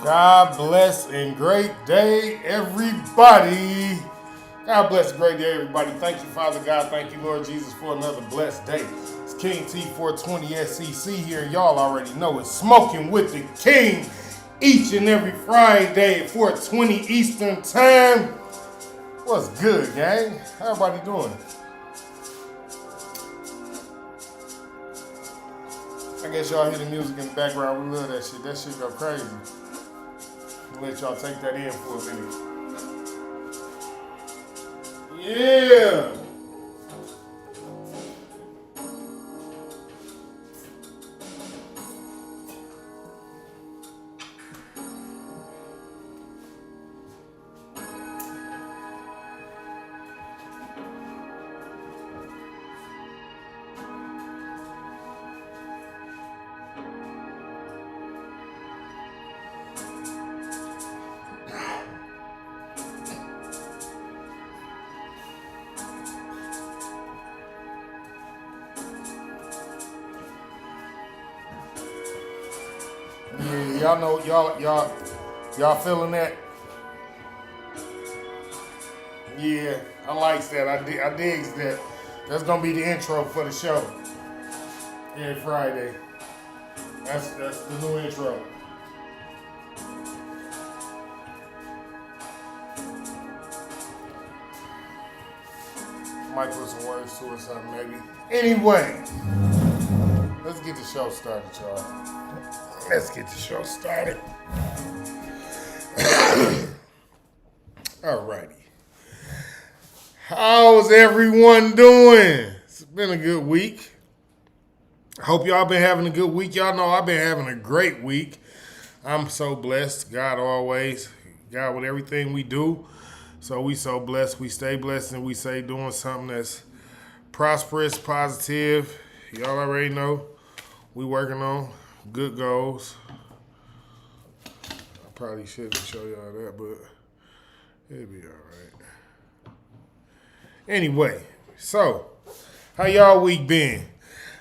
God bless and great day, everybody. God bless and great day, everybody. Thank you, Father God. Thank you, Lord Jesus, for another blessed day. It's King T420 SEC here. Y'all already know it's Smoking with the King each and every Friday at 4:20 Eastern Time. What's good, gang? How everybody doing? I guess y'all hear the music in the background. We love that shit. That shit go crazy. I'll let y'all take that in for a minute. Yeah. Yeah, y'all know y'all feeling that? Yeah, I likes that. I digs that. That's gonna be the intro for the show every Friday. That's the new intro. Might put some words to it or something maybe. Anyway, let's get the show started, y'all. Let's get the show started. Alrighty. How's everyone doing? It's been a good week. I hope y'all been having a good week. Y'all know I've been having a great week. I'm so blessed. God always. God with everything we do. So we so blessed. We stay blessed and we say doing something that's prosperous, positive. Y'all already know we working on good goals. I probably shouldn't show y'all that, but it'll be all right. Anyway, so how y'all week been?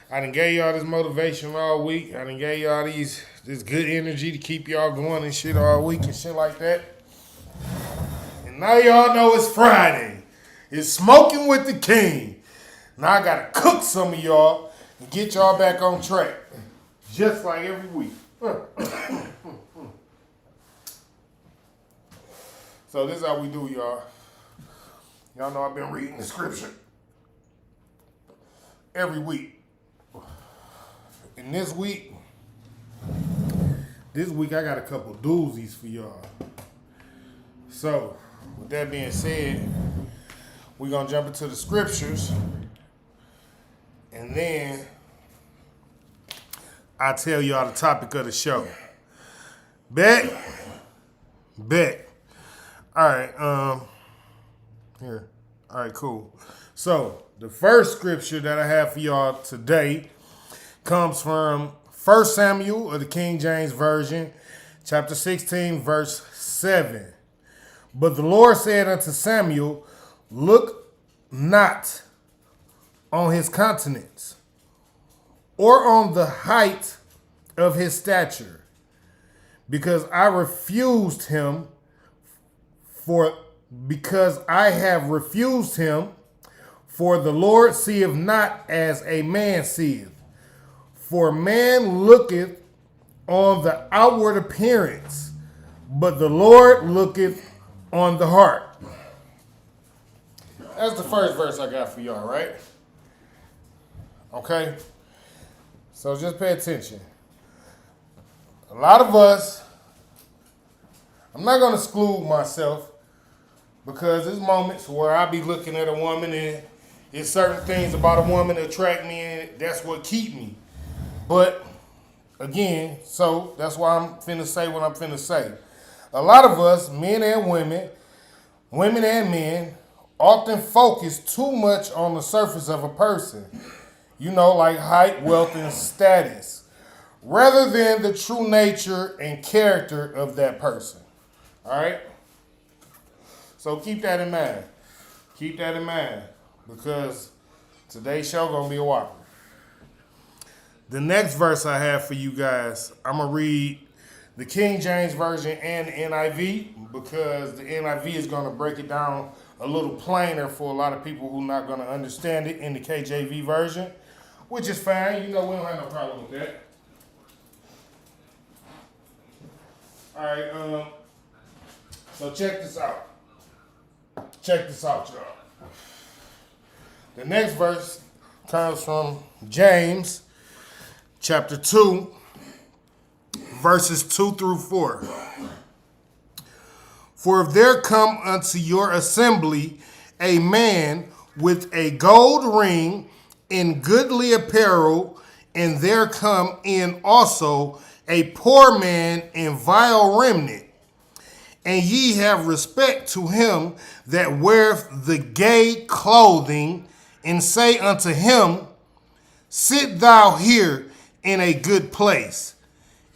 I done gave y'all this motivation all week. I done gave y'all this good energy to keep y'all going and shit all week and shit like that. And now y'all know it's Friday. It's Smoking with the King. Now I gotta cook some of y'all and get y'all back on track. Just like every week. So this is how we do, y'all. Y'all know I've been reading the scripture every week. And this week I got a couple doozies for y'all. So, with that being said, we're going to jump into the scriptures. And then I'll tell y'all the topic of the show. Bet? Bet. All right, here. All right, cool. So, the first scripture that I have for y'all today comes from 1 Samuel of the King James Version, chapter 16, verse 7. But the Lord said unto Samuel, look not on his countenance, or on the height of his stature, because I refused him, because I have refused him, for the Lord seeth not as a man seeth. For man looketh on the outward appearance, but the Lord looketh on the heart. That's the first verse I got for y'all, right? Okay? So just pay attention. A lot of us, I'm not going to exclude myself, because there's moments where I be looking at a woman and it's certain things about a woman that attract me and that's what keep me. But again, so that's why I'm finna say what I'm finna say. A lot of us, men and women and men, often focus too much on the surface of a person. You know, like height, wealth, and status, rather than the true nature and character of that person. All right? So keep that in mind. Keep that in mind, because today's show gonna be a whopper. The next verse I have for you guys, I'm gonna read the King James Version and the NIV, because the NIV is going to break it down a little plainer for a lot of people who are not going to understand it in the KJV version, which is fine. You know, we don't have no problem with that. All right, so check this out. Check this out, y'all. The next verse comes from James chapter 2, verses 2 through 4. For if there come unto your assembly a man with a gold ring in goodly apparel, and there come in also a poor man in vile raiment, and ye have respect to him that weareth the gay clothing, and say unto him, sit thou here in a good place,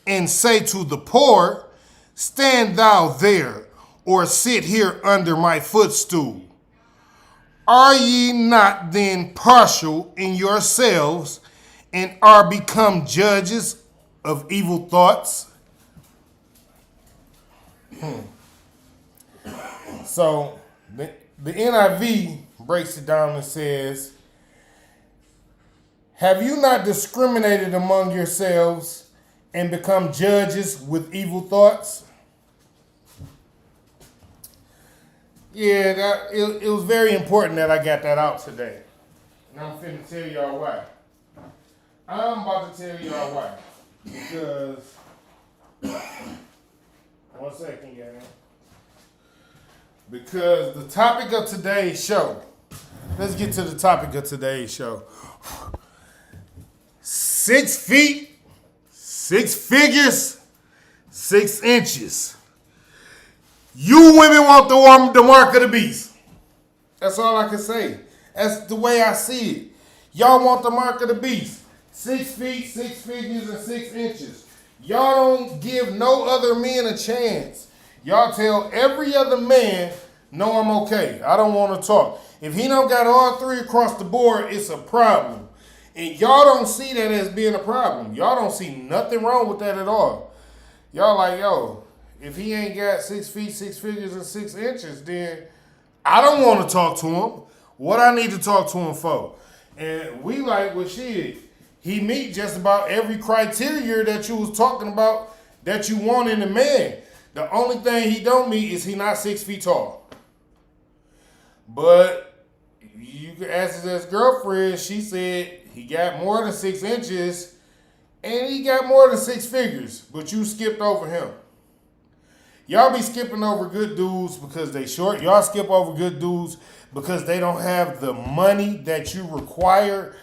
and say to the poor, stand thou there, or sit here under my footstool. Are ye not then partial in yourselves, and are become judges of evil thoughts? So the NIV breaks it down and says, have you not discriminated among yourselves and become judges with evil thoughts? Yeah, it was very important that I got that out today. And I'm finna tell y'all why. I'm about to tell y'all why. Because, one second, y'all. Because the topic of today's show, let's get to the topic of today's show. 6 feet, 6 figures, 6 inches. You women want the mark of the beast. That's all I can say. That's the way I see it. Y'all want the mark of the beast. 6 feet, 6 figures, and 6 inches. Y'all don't give no other men a chance. Y'all tell every other man, no, I'm okay. I don't want to talk. If he don't got all 3 across the board, it's a problem. And y'all don't see that as being a problem. Y'all don't see nothing wrong with that at all. Y'all like, yo, if he ain't got 6 feet, 6 figures, and 6 inches, then I don't want to talk to him. What I need to talk to him for? And we like, well, shit, he meet just about every criteria that you was talking about that you want in a man. The only thing he don't meet is he not 6 feet tall. But you can ask his girlfriend, she said he got more than 6 inches and he got more than 6 figures, but you skipped over him. Y'all be skipping over good dudes because they short. Y'all skip over good dudes because they don't have the money that you require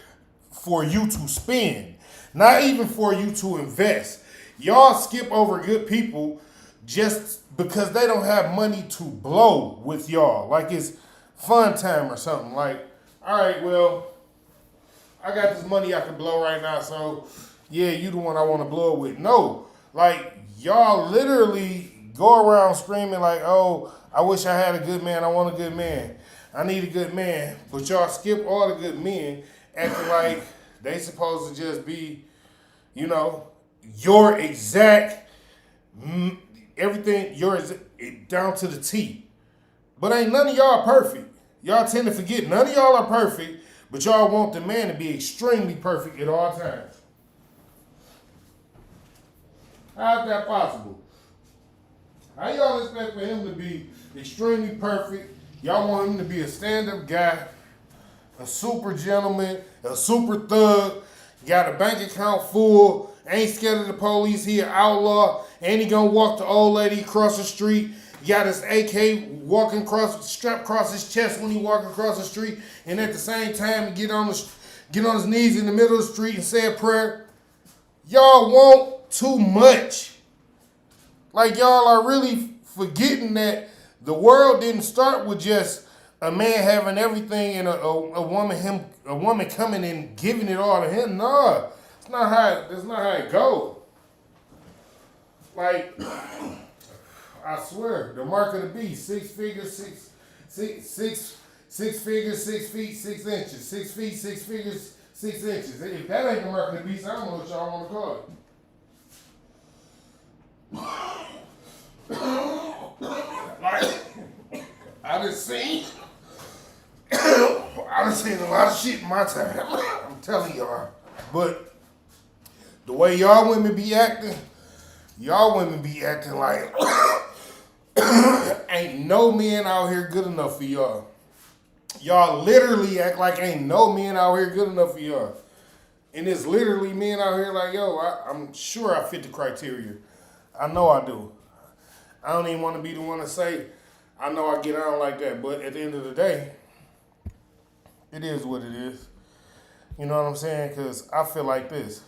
for you to spend. Not even for you to invest. Y'all skip over good people just because they don't have money to blow with y'all. Like it's fun time or something. Like, all right, well, I got this money I can blow right now, so yeah, you the one I want to blow it with. No, like y'all literally go around screaming like, oh, I wish I had a good man. I want a good man. I need a good man. But y'all skip all the good men acting like they supposed to just be, you know, your exact, everything, yours down to the T. But ain't none of y'all perfect. Y'all tend to forget none of y'all are perfect, but y'all want the man to be extremely perfect at all times. How's that possible? How y'all expect for him to be extremely perfect? Y'all want him to be a stand-up guy, a super gentleman, a super thug, got a bank account full, ain't scared of the police, he an outlaw, and he gonna walk the old lady across the street, got his AK walking strapped across his chest when he walking across the street, and at the same time get on his knees in the middle of the street and say a prayer. Y'all want too much. Like y'all are really forgetting that the world didn't start with just a man having everything and a woman coming and giving it all to him. No, that's not how it goes. Like I swear, the mark of the beast, 6 figures, 6 figures, 6 feet, 6 inches, 6 feet, 6 figures, 6 inches. If that ain't the mark of the beast, I don't know what y'all want to call it. Like, I done seen I done seen a lot of shit in my time. I'm telling y'all. But the way y'all women be acting like ain't no men out here good enough for y'all. Y'all literally act like ain't no men out here good enough for y'all. And it's literally men out here like, yo, I'm sure I fit the criteria. I know I do. I don't even want to be the one to say, I know I get on like that. But at the end of the day, it is what it is. You know what I'm saying? Because I feel like this.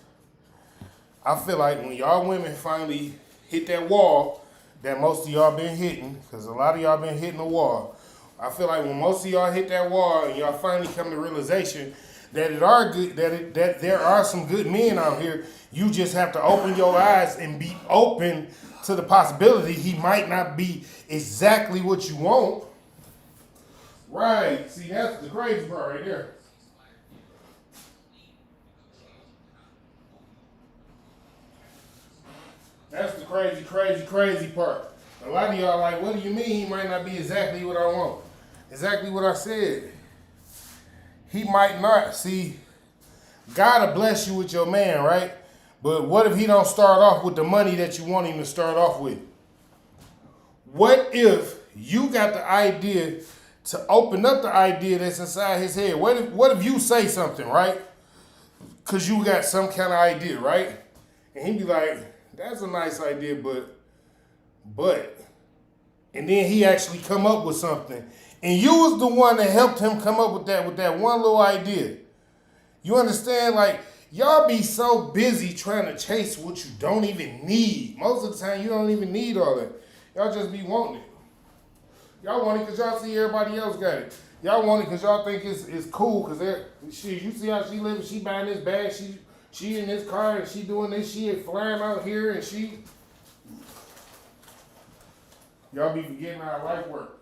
I feel like when y'all women finally hit that wall that most of y'all been hitting, because a lot of y'all been hitting the wall. I feel like when most of y'all hit that wall and y'all finally come to realization that that there are some good men out here, you just have to open your eyes and be open to the possibility he might not be exactly what you want. Right. See, that's the crazy part right there. That's the crazy part. A lot of y'all like, what do you mean he might not be exactly what I want? Exactly what I said. He might not. See, God will bless you with your man, right? But what if he don't start off with the money that you want him to start off with? What if you got the idea to open up the idea that's inside his head? What if you say something, right? Because you got some kind of idea, right? And he be like, that's a nice idea, but, and then he actually come up with something. And you was the one that helped him come up with that one little idea. You understand? Like, y'all be so busy trying to chase what you don't even need. Most of the time, you don't even need all that. Y'all just be wanting it. Y'all want it because y'all see everybody else got it. Y'all want it because y'all think it's cool because you see how she living, she buying this bag, she in this car and she doing this, she is flying out here and she... Y'all be forgetting how life work.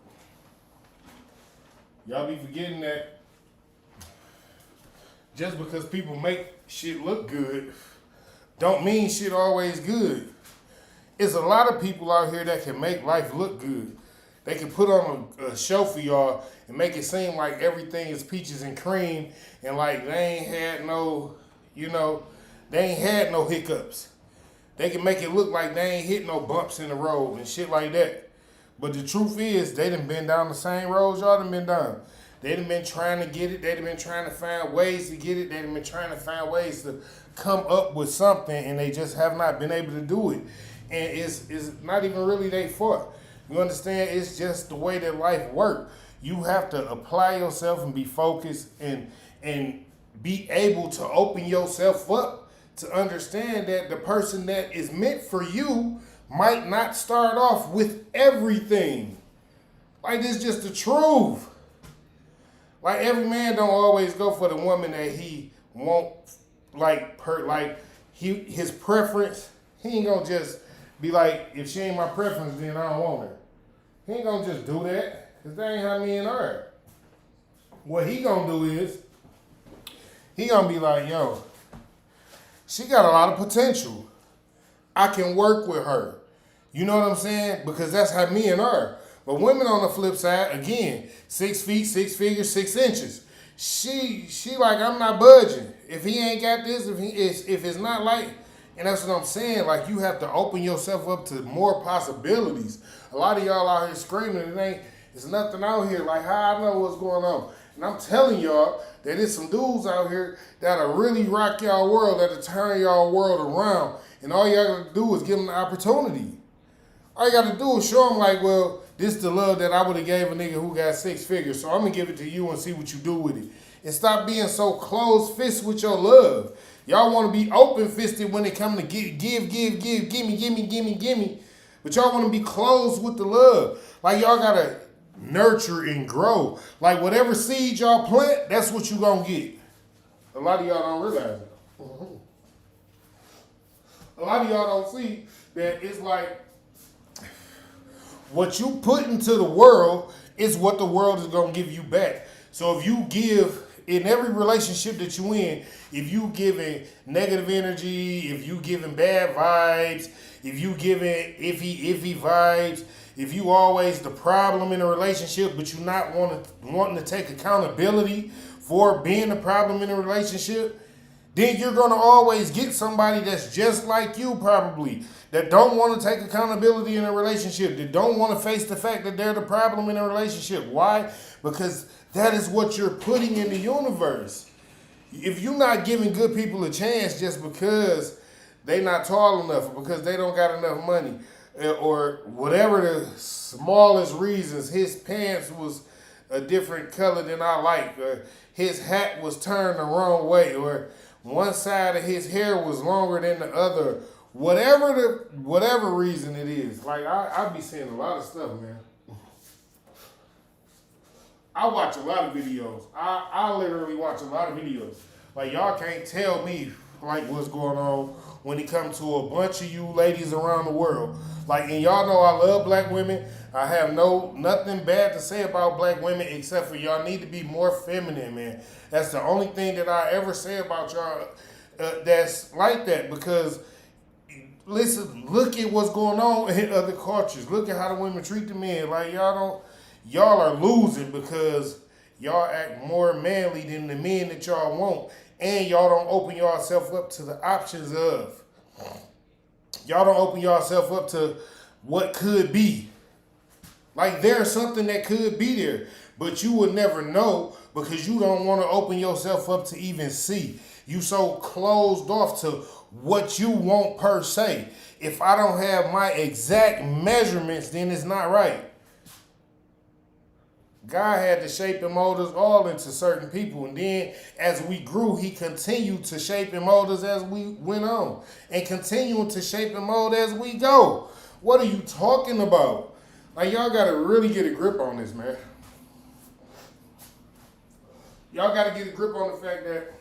Y'all be forgetting that just because people make shit look good, don't mean shit always good. It's a lot of people out here that can make life look good. They can put on a show for y'all and make it seem like everything is peaches and cream and like they ain't had no, they ain't had no hiccups. They can make it look like they ain't hit no bumps in the road and shit like that. But the truth is, they done been down the same roads y'all done been down. They done been trying to get it. They done been trying to find ways to get it. They done been trying to find ways to come up with something, and they just have not been able to do it. And it's not even really their fault. You understand? It's just the way that life works. You have to apply yourself and be focused and be able to open yourself up to understand that the person that is meant for you might not start off with everything. Like, this just the truth. Like, every man don't always go for the woman that he want, his preference. He ain't gonna just be like, if she ain't my preference, then I don't want her. He ain't gonna just do that, because that ain't how men are. What he gonna do is, he gonna be like, yo, she got a lot of potential. I can work with her. You know what I'm saying? Because that's how men are. But women on the flip side, again, 6 feet, 6 figures, 6 inches. She like, I'm not budging. If he ain't got this, if it's not like, and that's what I'm saying, like, you have to open yourself up to more possibilities. A lot of y'all out here screaming, it's nothing out here. Like, how I know what's going on? And I'm telling y'all that there's some dudes out here that'll really rock y'all world, that'll turn y'all world around. And all y'all gotta do is give them the opportunity. All you gotta do is show them, like, well, this is the love that I would have gave a nigga who got 6 figures, so I'm gonna give it to you and see what you do with it. And stop being so closed-fisted with your love. Y'all wanna be open-fisted when it come to gimme. But y'all wanna be closed with the love. Like, y'all gotta nurture and grow. Like, whatever seed y'all plant, that's what you gonna get. A lot of y'all don't realize it. A lot of y'all don't see that it's like, what you put into the world is what the world is going to give you back. So if in every relationship that you in, if you giving negative energy, if you giving bad vibes, if you giving iffy vibes, if you always the problem in a relationship, but you not wanting to take accountability for being the problem in a relationship, then you're gonna always get somebody that's just like you probably, that don't want to take accountability in a relationship, that don't want to face the fact that they're the problem in a relationship. Why? Because that is what you're putting in the universe. If you're not giving good people a chance just because they not tall enough or because they don't got enough money or whatever the smallest reasons, his pants was a different color than I like, or his hat was turned the wrong way, or one side of his hair was longer than the other, whatever reason it is. Like I be seeing a lot of stuff, man. I watch a lot of videos. I literally watch a lot of videos. Like y'all can't tell me like what's going on when it comes to a bunch of you ladies around the world. Like, and y'all know I love black women. I have nothing bad to say about black women except for y'all need to be more feminine, man. That's the only thing that I ever say about y'all that's like that. Because listen, look at what's going on in other cultures. Look at how the women treat the men. Like y'all are losing because y'all act more manly than the men that y'all want. And y'all don't open yourself up to the options of. Y'all don't open yourself up to what could be. Like there's something that could be there, but you would never know because you don't want to open yourself up to even see. You so closed off to what you want per se. If I don't have my exact measurements, then it's not right. God had to shape and mold us all into certain people. And then as we grew, he continued to shape and mold us as we went on. And continuing to shape and mold as we go. What are you talking about? Like, y'all got to really get a grip on this, man. Y'all got to get a grip on the fact that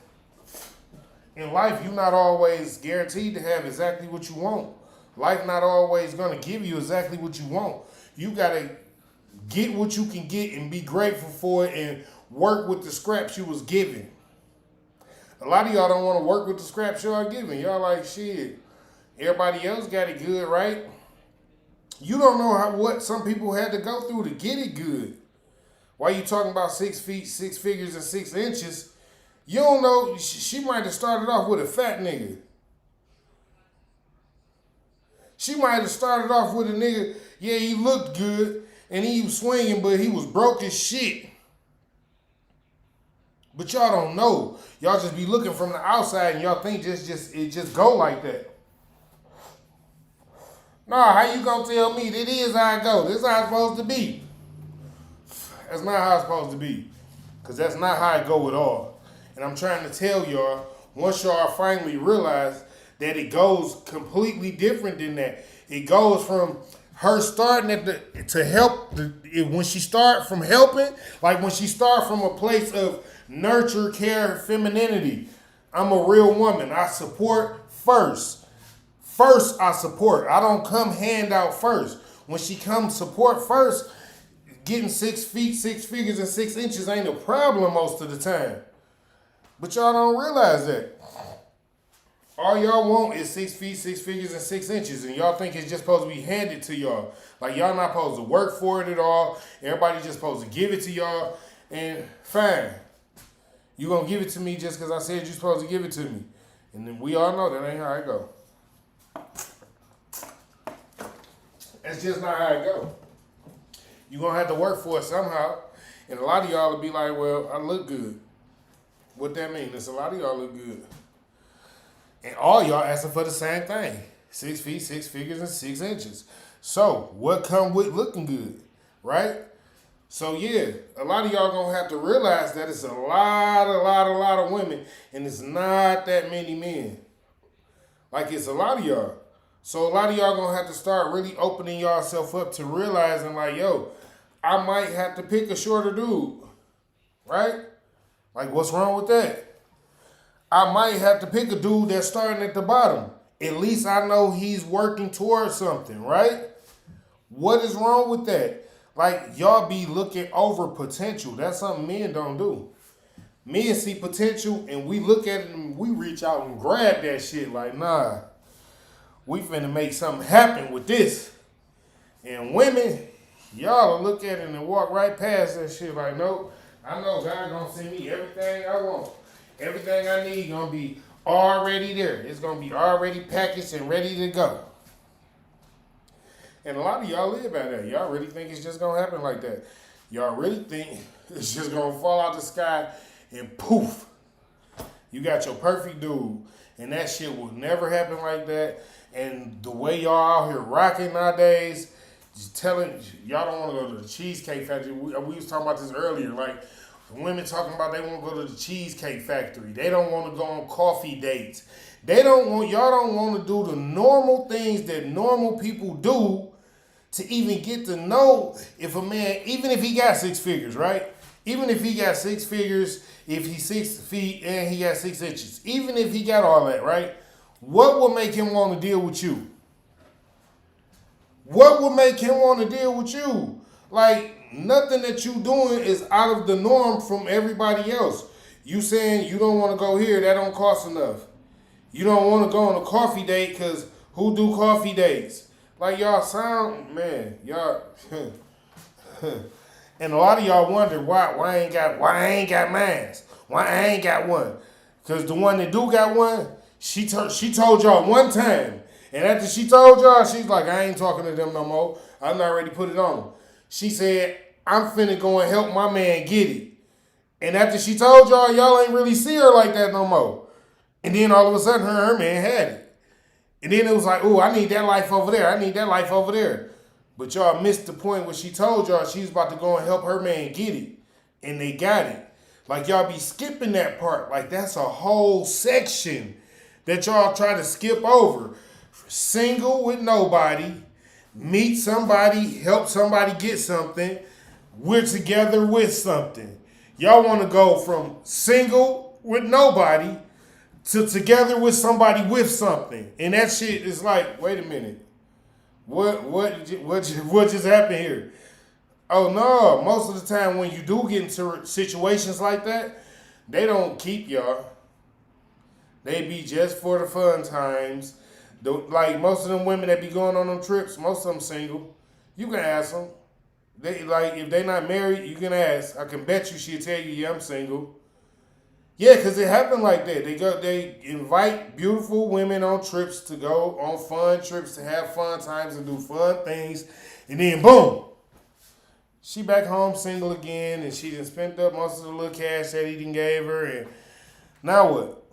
in life, you're not always guaranteed to have exactly what you want. Life not always going to give you exactly what you want. You got to get what you can get and be grateful for it and work with the scraps you was given. A lot of y'all don't want to work with the scraps y'all given. Y'all like, shit, everybody else got it good, right? You don't know what some people had to go through to get it good. Why you talking about 6 feet, 6 figures, and 6 inches? You don't know, she might have started off with a fat nigga. She might have started off with a nigga, yeah, he looked good, and he was swinging, but he was broke as shit. But y'all don't know. Y'all just be looking from the outside and y'all think it just go like that. Nah, how you gonna tell me that is how it go? This is how it's supposed to be. That's not how it's supposed to be. Because that's not how it go at all. And I'm trying to tell y'all, once y'all finally realize that it goes completely different than that. It goes from her starting to help, when she start from helping, like when she start from a place of nurture, care, femininity. I'm a real woman. I support first. First, I support. I don't come hand out first. When she comes support first, getting 6 feet, 6 figures, and 6 inches ain't a problem most of the time. But y'all don't realize that. All y'all want is 6 feet, 6 figures, and 6 inches, and y'all think it's just supposed to be handed to y'all. Like y'all not supposed to work for it at all. Everybody just supposed to give it to y'all, and fine. You gonna give it to me just because I said you're supposed to give it to me. And then we all know that ain't how it go. That's just not how it go. You're gonna have to work for it somehow. And a lot of y'all will be like, well, I look good. What that mean? It's a lot of y'all look good. And all y'all asking for the same thing. 6 feet, 6 figures, and 6 inches. So, what come with looking good, right? So, yeah, a lot of y'all gonna have to realize that it's a lot of women, and it's not that many men. Like, it's a lot of y'all. So, a lot of y'all gonna have to start really opening yourself up to realizing, like, yo, I might have to pick a shorter dude, right? Like, what's wrong with that? I might have to pick a dude that's starting at the bottom. At least I know he's working towards something, right? What is wrong with that? Like, y'all be looking over potential. That's something men don't do. Men see potential and we look at it and we reach out and grab that shit like, nah, we finna make something happen with this. And women, y'all will look at it and walk right past that shit like, nope, I know God gonna send me everything I want. Everything I need gonna be already there. It's gonna be already packaged and ready to go. And a lot of y'all live by that. Y'all really think it's just gonna happen like that. Y'all really think it's just gonna fall out the sky and poof, you got your perfect dude. And that shit will never happen like that. And the way y'all out here rocking nowadays, just telling y'all don't want to go to the Cheesecake Factory. We was talking about this earlier. Like women talking about they want to go to the Cheesecake Factory. They don't want to go on coffee dates. Y'all don't want to do the normal things that normal people do to even get to know if a man, even if he got six figures, right? Even if he got six figures, if he's 6 feet and he got 6 inches, even if he got all that, right? What will make him want to deal with you? What will make him want to deal with you? Like, nothing that you doing is out of the norm from everybody else. You saying you don't want to go here, that don't cost enough. You don't want to go on a coffee date because who do coffee dates? Like, y'all sound, man, y'all... And a lot of y'all wonder why I ain't got mine. Why I ain't got one. Because the one that do got one, she told y'all one time. And after she told y'all, she's like, I ain't talking to them no more. I'm not ready to put it on. She said, I'm finna go and help my man get it. And after she told y'all ain't really see her like that no more. And then all of a sudden, her man had it. And then it was like, oh, I need that life over there. I need that life over there. But y'all missed the point where she told y'all she was about to go and help her man get it. And they got it. Like, y'all be skipping that part. Like, that's a whole section that y'all try to skip over. Single with nobody, meet somebody, help somebody get something, we're together with something. Y'all want to go from single with nobody to together with somebody with something. And that shit is like, wait a minute. What just happened here? Oh no, most of the time when you do get into situations like that, they don't keep y'all. They be just for the fun times. Like most of them women that be going on them trips, most of them single. You can ask them. They like if they not married, you can ask. I can bet you she'll tell you, yeah, I'm single. Yeah, because it happened like that. They invite beautiful women on trips to go on fun trips to have fun times and do fun things. And then boom, she back home single again and she done spent up most of the little cash that he done gave her. And now what?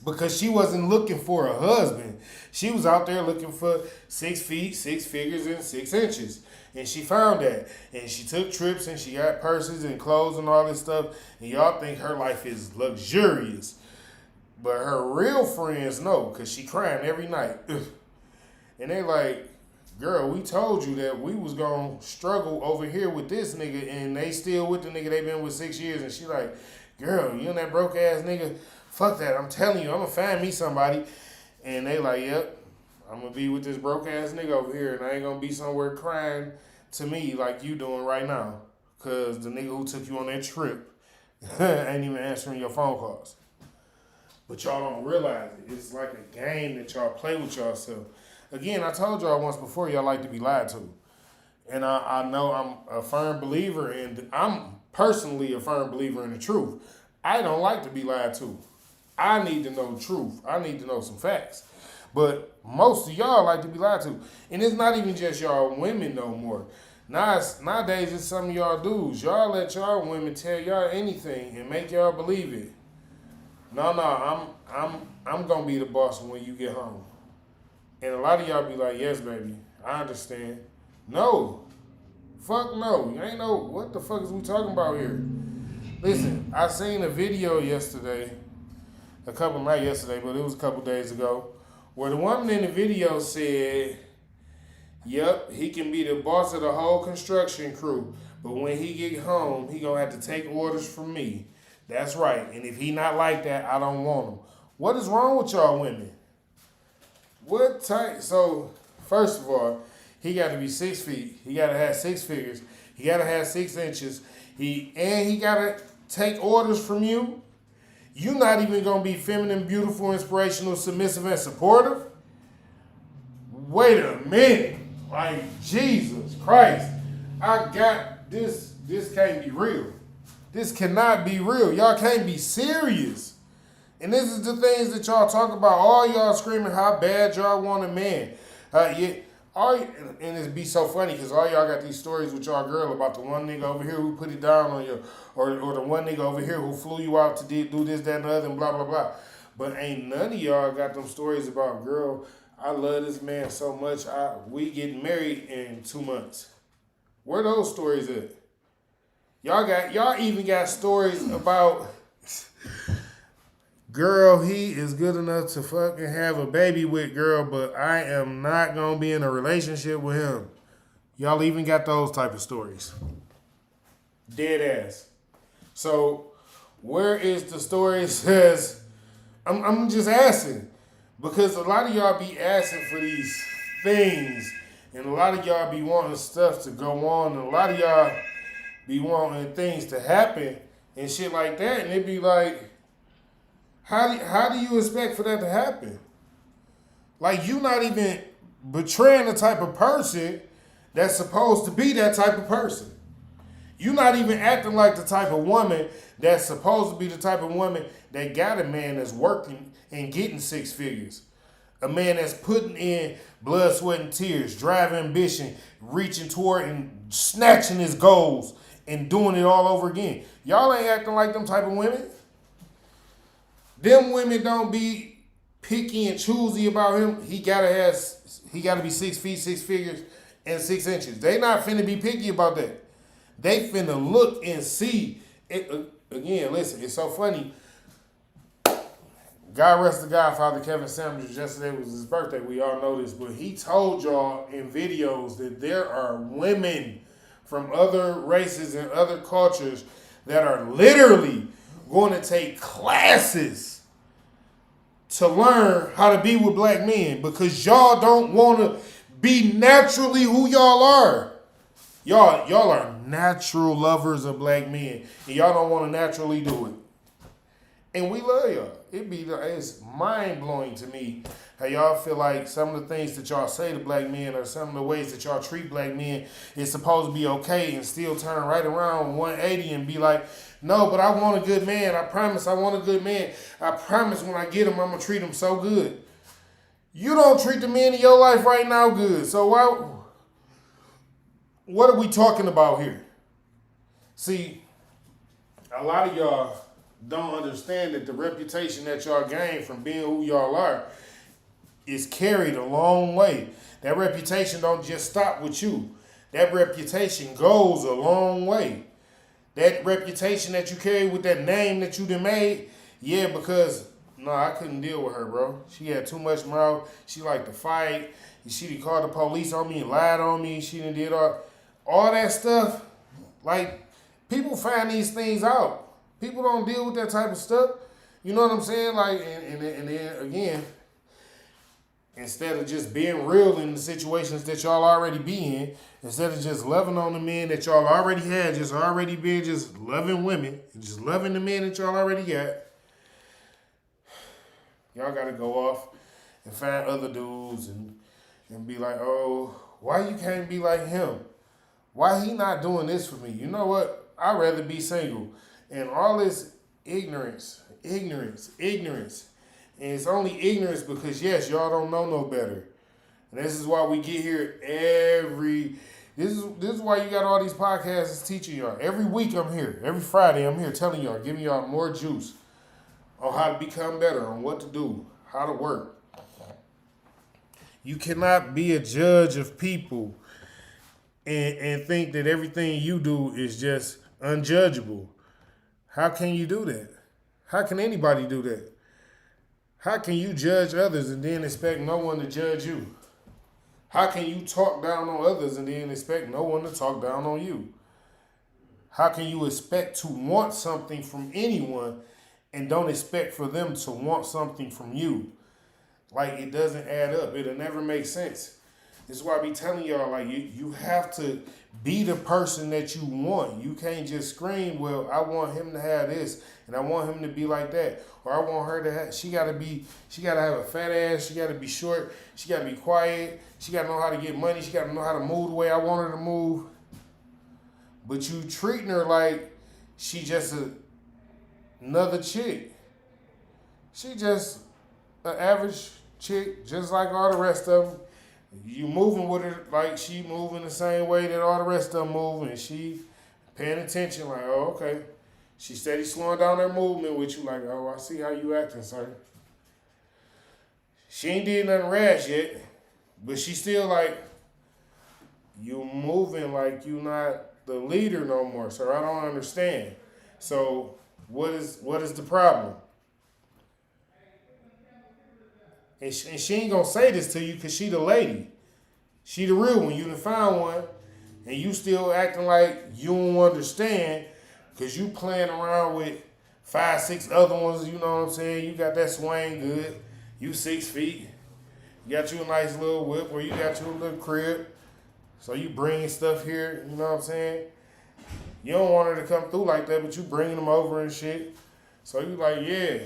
Because she wasn't looking for a husband. She was out there looking for 6 feet, 6 figures, and 6 inches. And she found that. And she took trips and she got purses and clothes and all this stuff. And y'all think her life is luxurious. But her real friends know, because she crying every night. And they like, girl, we told you that we was going to struggle over here with this nigga. And they still with the nigga they been with 6 years. And she like, girl, you and that broke ass nigga, fuck that. I'm telling you, I'm going to find me somebody. And they like, yep, I'm going to be with this broke ass nigga over here. And I ain't going to be somewhere crying to me like you doing right now. Because the nigga who took you on that trip ain't even answering your phone calls. But y'all don't realize it. It's like a game that y'all play with yourself. Again, I told y'all once before, y'all like to be lied to. And I know I'm a firm believer in, I'm personally a firm believer in the truth. I don't like to be lied to. I need to know the truth. I need to know some facts. But most of y'all like to be lied to. And it's not even just y'all women no more. Nowadays, it's some of y'all dudes. Y'all let y'all women tell y'all anything and make y'all believe it. No, I'm gonna be the boss when you get home. And a lot of y'all be like, yes, baby, I understand. No. Fuck no. You ain't know what the fuck is we talking about here. Listen, I seen a video yesterday, not yesterday, but it was a couple days ago, where the woman in the video said, yep, he can be the boss of the whole construction crew, but when he get home, he gonna have to take orders from me. That's right, and if he not like that, I don't want him. What is wrong with y'all women? What type? So, first of all, he got to be 6 feet. He got to have 6 figures. He got to have 6 inches. He gotta take orders from you. You're not even going to be feminine, beautiful, inspirational, submissive, and supportive. Wait a minute. Like, Jesus Christ. I got this. This can't be real. This cannot be real. Y'all can't be serious. And this is the things that y'all talk about. All y'all screaming how bad y'all want a man. And it be so funny because all y'all got these stories with y'all girl about the one nigga over here who put it down on you, or the one nigga over here who flew you out to do this, that, and the other, and blah, blah, blah. But ain't none of y'all got them stories about, girl, I love this man so much, we getting married in 2 months. Where those stories at? Y'all even got stories about, girl, he is good enough to fucking have a baby with, girl, but I am not going to be in a relationship with him. Y'all even got those type of stories. Dead ass. So, where is the story that says, I'm just asking, because a lot of y'all be asking for these things, and a lot of y'all be wanting stuff to go on, and a lot of y'all be wanting things to happen and shit like that, and it be like, how do you expect for that to happen? Like, you not even betraying the type of person that's supposed to be that type of person. You not even acting like the type of woman that's supposed to be the type of woman that got a man that's working and getting 6 figures. A man that's putting in blood, sweat, and tears, driving ambition, reaching toward and snatching his goals and doing it all over again. Y'all ain't acting like them type of women. Them women don't be picky and choosy about him. He gotta be 6 feet, 6 figures, and 6 inches. They not finna be picky about that. They finna look and see. Again, listen, it's so funny. God rest the Godfather, Kevin Samuels. Yesterday was his birthday. We all know this. But he told y'all in videos that there are women from other races and other cultures that are literally going to take classes to learn how to be with black men because y'all don't want to be naturally who y'all are. Y'all are natural lovers of black men, and y'all don't want to naturally do it. And we love y'all. It's mind-blowing to me how y'all feel like some of the things that y'all say to black men or some of the ways that y'all treat black men is supposed to be okay and still turn right around 180 and be like, no, but I want a good man. I promise I want a good man. I promise when I get him, I'm going to treat him so good. You don't treat the men in your life right now good. So what are we talking about here? See, a lot of y'all don't understand that the reputation that y'all gain from being who y'all are is carried a long way. That reputation don't just stop with you. That reputation goes a long way. That reputation that you carry with that name that you done made, yeah, because, no, I couldn't deal with her, bro. She had too much mouth. She liked to fight. She done called the police on me and lied on me. She done did all that stuff. Like, people find these things out. People don't deal with that type of stuff. You know what I'm saying? Like, and then again, instead of just being real in the situations that y'all already be in, instead of just loving on the men that y'all already had, just already being just loving women, and just loving the men that y'all already got, y'all got to go off and find other dudes and be like, oh, why you can't be like him? Why he not doing this for me? You know what? I'd rather be single. And all this ignorance. And it's only ignorance because, yes, y'all don't know no better. And this is why we get here this is why you got all these podcasts teaching y'all. Every week I'm here. Every Friday I'm here telling y'all, giving y'all more juice on how to become better, on what to do, how to work. You cannot be a judge of people and think that everything you do is just unjudgeable. How can you do that? How can anybody do that? How can you judge others and then expect no one to judge you? How can you talk down on others and then expect no one to talk down on you? How can you expect to want something from anyone and don't expect for them to want something from you? Like, it doesn't add up. It'll never make sense. This is why I be telling y'all, like, you have to be the person that you want. You can't just scream, well, I want him to have this and I want him to be like that. Or I want her to have, she gotta have a fat ass, she gotta be short, she gotta be quiet, she gotta know how to get money, she gotta know how to move the way I want her to move. But you treating her like she just another chick. She just an average chick, just like all the rest of them. You moving with her like she moving the same way that all the rest of them move, and she paying attention like, oh, okay. She steady slowing down her movement with you like, oh, I see how you acting, sir. She ain't did nothing rash yet, but she still like, you moving like you not the leader no more, sir. I don't understand. So what is the problem? And she ain't gonna say this to you because she the lady. She the real one. You done found one, and you still acting like you don't understand because you playing around with 5, 6 other ones. You know what I'm saying? You got that swing good. You 6 feet. You got you a nice little whip, or you got you a little crib. So you bringing stuff here. You know what I'm saying? You don't want her to come through like that, but you bringing them over and shit. So you like, yeah.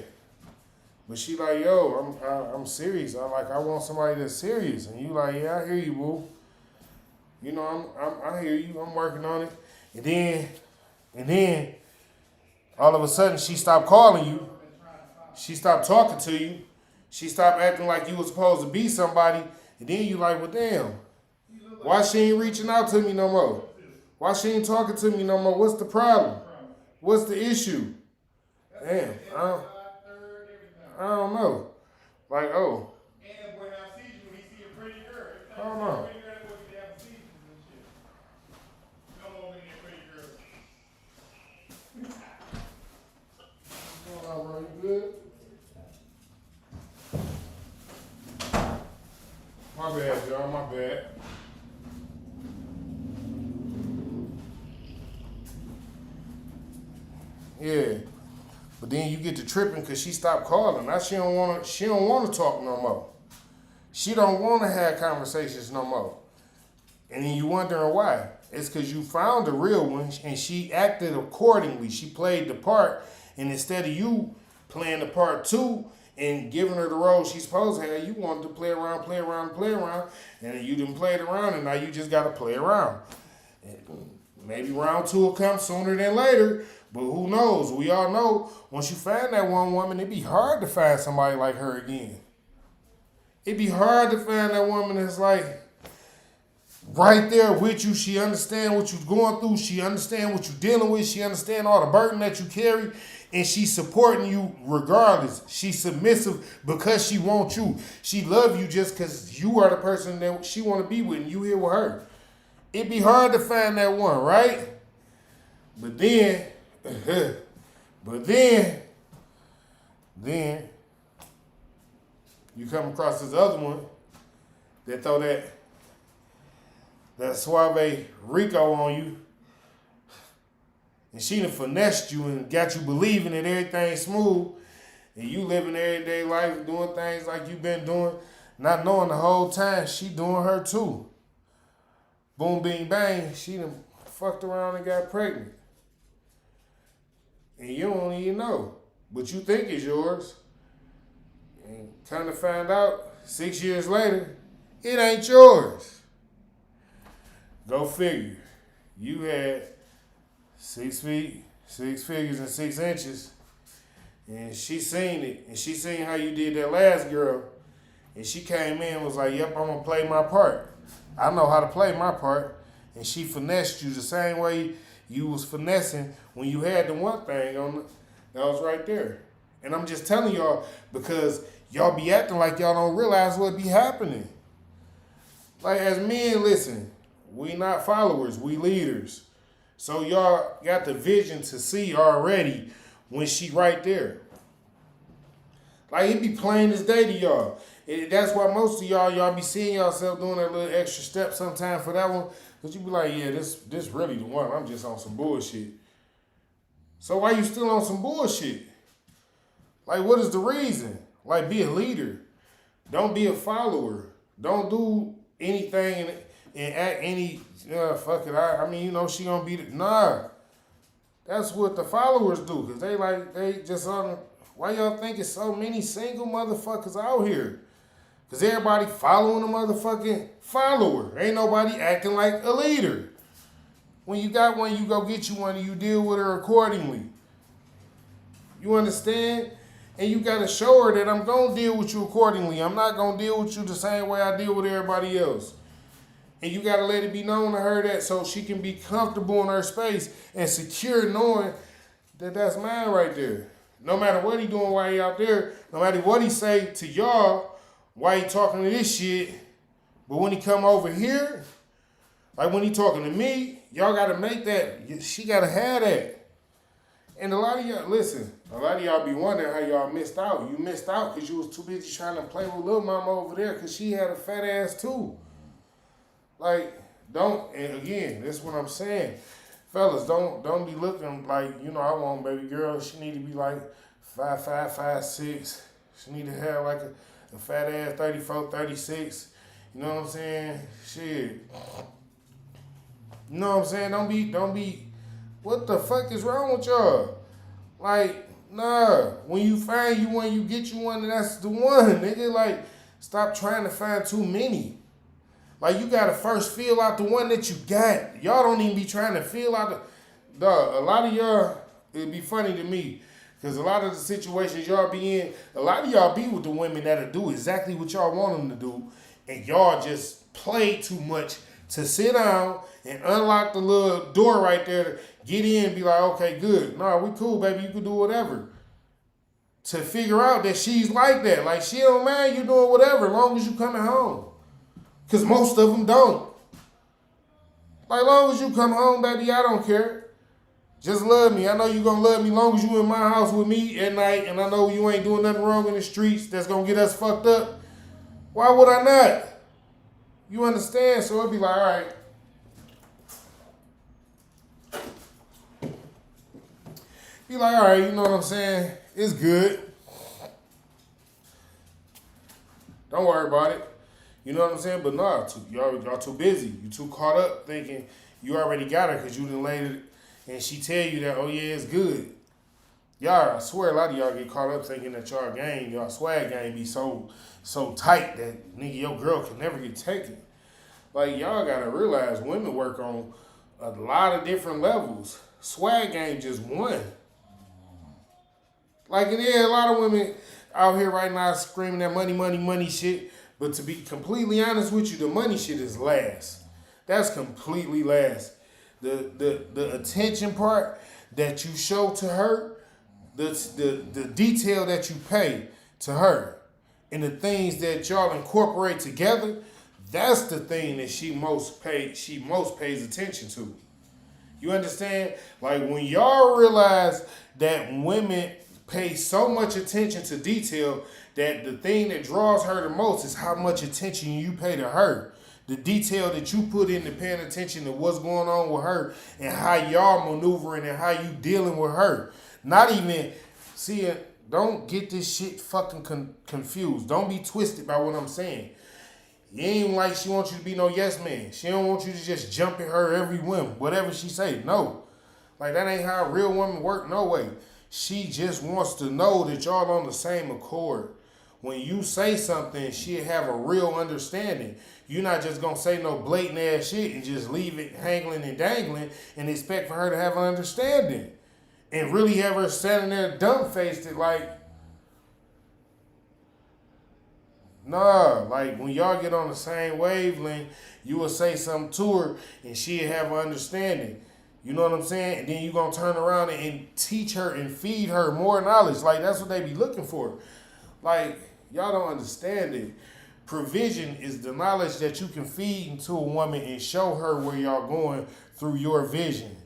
But she like, yo, I'm serious. I want somebody that's serious. And you like, yeah, I hear you, boo. You know, I hear you. I'm working on it. And then, all of a sudden, she stopped calling you. She stopped talking to you. She stopped acting like you was supposed to be somebody. And then you like, well, damn. Why she ain't reaching out to me no more? Why she ain't talking to me no more? What's the problem? What's the issue? Damn, I don't know. Like, oh. And the boy have seizures when he see a pretty girl. I don't know. What's going on, bro? You good? My bad, y'all. My bad. Yeah. But then you get to tripping because she stopped calling. Now she don't want to talk no more. She don't want to have conversations no more. And then you wondering why. It's because you found the real one and she acted accordingly. She played the part, and instead of you playing the part too and giving her the role she's supposed to have, you wanted to play around, and then you didn't play it around, and now you just got to play around. And maybe round 2 will come sooner than later. But who knows? We all know once you find that one woman, it'd be hard to find somebody like her again. It'd be hard to find that woman that's like right there with you. She understand what you're going through. She understand what you're dealing with. She understand all the burden that you carry. And she's supporting you regardless. She's submissive because she wants you. She love you just because you are the person that she want to be with and you here with her. It'd be hard to find that one, right? But then you come across this other one that throw that suave Rico on you, and she done finessed you and got you believing that everything's smooth, and you living everyday life doing things like you've been doing, not knowing the whole time she doing her too. Boom, bing, bang, she done fucked around and got pregnant. And you don't even know, but you think it's yours. And kind of find out 6 years later, it ain't yours. Go figure. You had 6 feet, 6 figures, and 6 inches, and she seen it, and she seen how you did that last girl, and she came in and was like, yep, I'm gonna play my part. I know how to play my part, and she finessed you the same way you was finessing when you had the one thing on that was right there. And I'm just telling y'all because y'all be acting like y'all don't realize what be happening. Like as men, listen, we not followers, we leaders. So y'all got the vision to see already when she right there. Like it be plain as day to y'all. That's why most of y'all be seeing yourself doing that little extra step sometime for that one. But you be like, yeah, this really the one. I'm just on some bullshit. So why you still on some bullshit? Like, what is the reason? Like, be a leader. Don't be a follower. Don't do anything and act any, fuck it. I mean, she gonna be, nah. That's what the followers do, because they just on, why y'all think it's so many single motherfuckers out here? Because everybody following a motherfucking follower. Ain't nobody acting like a leader. When you got one, you go get you one and you deal with her accordingly. You understand? And you got to show her that I'm going to deal with you accordingly. I'm not going to deal with you the same way I deal with everybody else. And you got to let it be known to her that so she can be comfortable in her space and secure knowing that that's mine right there. No matter what he doing while he out there, no matter what he say to y'all, why he talking to this shit, but when he come over here, like when he talking to me, y'all got to make that, she got to have that. And a lot of y'all be wondering how y'all missed out. You missed out because you was too busy trying to play with little mama over there because she had a fat ass too. Like, and again, that's what I'm saying. Fellas, don't be looking like, I want baby girl. She need to be like 5'5", 5'6". She need to have like a fat ass 34, 36. You know what I'm saying? Shit. You know what I'm saying? Don't be, what the fuck is wrong with y'all? Like, nah. When you find you one, you get you one, and that's the one, nigga. Like, stop trying to find too many. Like, you gotta first feel out the one that you got. Y'all don't even be trying to feel out a lot of y'all, it'd be funny to me, because a lot of the situations y'all be in, a lot of y'all be with the women that'll do exactly what y'all want them to do, and y'all just play too much to sit down and unlock the little door right there to get in and be like, okay, good. Nah, we cool, baby. You can do whatever. To figure out that she's like that. Like, she don't mind you doing whatever as long as you coming home. Because most of them don't. Like, long as you come home, baby, I don't care. Just love me. I know you going to love me long as you in my house with me at night, and I know you ain't doing nothing wrong in the streets that's going to get us fucked up. Why would I not? You understand? So it'd be like, all right. Be like, all right, you know what I'm saying? It's good. Don't worry about it. You know what I'm saying? But nah, y'all too busy. You too caught up thinking you already got her because you done laid it, and she tell you that, oh yeah, it's good. Y'all, I swear a lot of y'all get caught up thinking that y'all swag game be so tight that nigga, your girl can never get taken. Like, y'all gotta realize women work on a lot of different levels. Swag game just one. Like, and yeah, a lot of women out here right now screaming that money, money, money shit. But to be completely honest with you, the money shit is last. That's completely last. The attention part that you show to her, the detail that you pay to her, and the things that y'all incorporate together, that's the thing that she most pays attention to. You understand? Like, when y'all realize that women pay so much attention to detail that the thing that draws her the most is how much attention you pay to her. The detail that you put into paying attention to what's going on with her and how y'all maneuvering and how you dealing with her. Not even seeing, don't get this shit fucking confused. Don't be twisted by what I'm saying. It ain't like she wants you to be no yes man. She don't want you to just jump at her every whim, whatever she say. No. Like, that ain't how real women work, no way. She just wants to know that y'all on the same accord. When you say something, she'll have a real understanding. You're not just going to say no blatant ass shit and just leave it hangling and dangling and expect for her to have an understanding. And really have her standing there dumb-faced it like, nah, like when y'all get on the same wavelength, you will say something to her and she'll have an understanding. You know what I'm saying? And then you're going to turn around and teach her and feed her more knowledge. Like, that's what they be looking for. Like, y'all don't understand it. Provision is the knowledge that you can feed into a woman and show her where y'all going through your vision.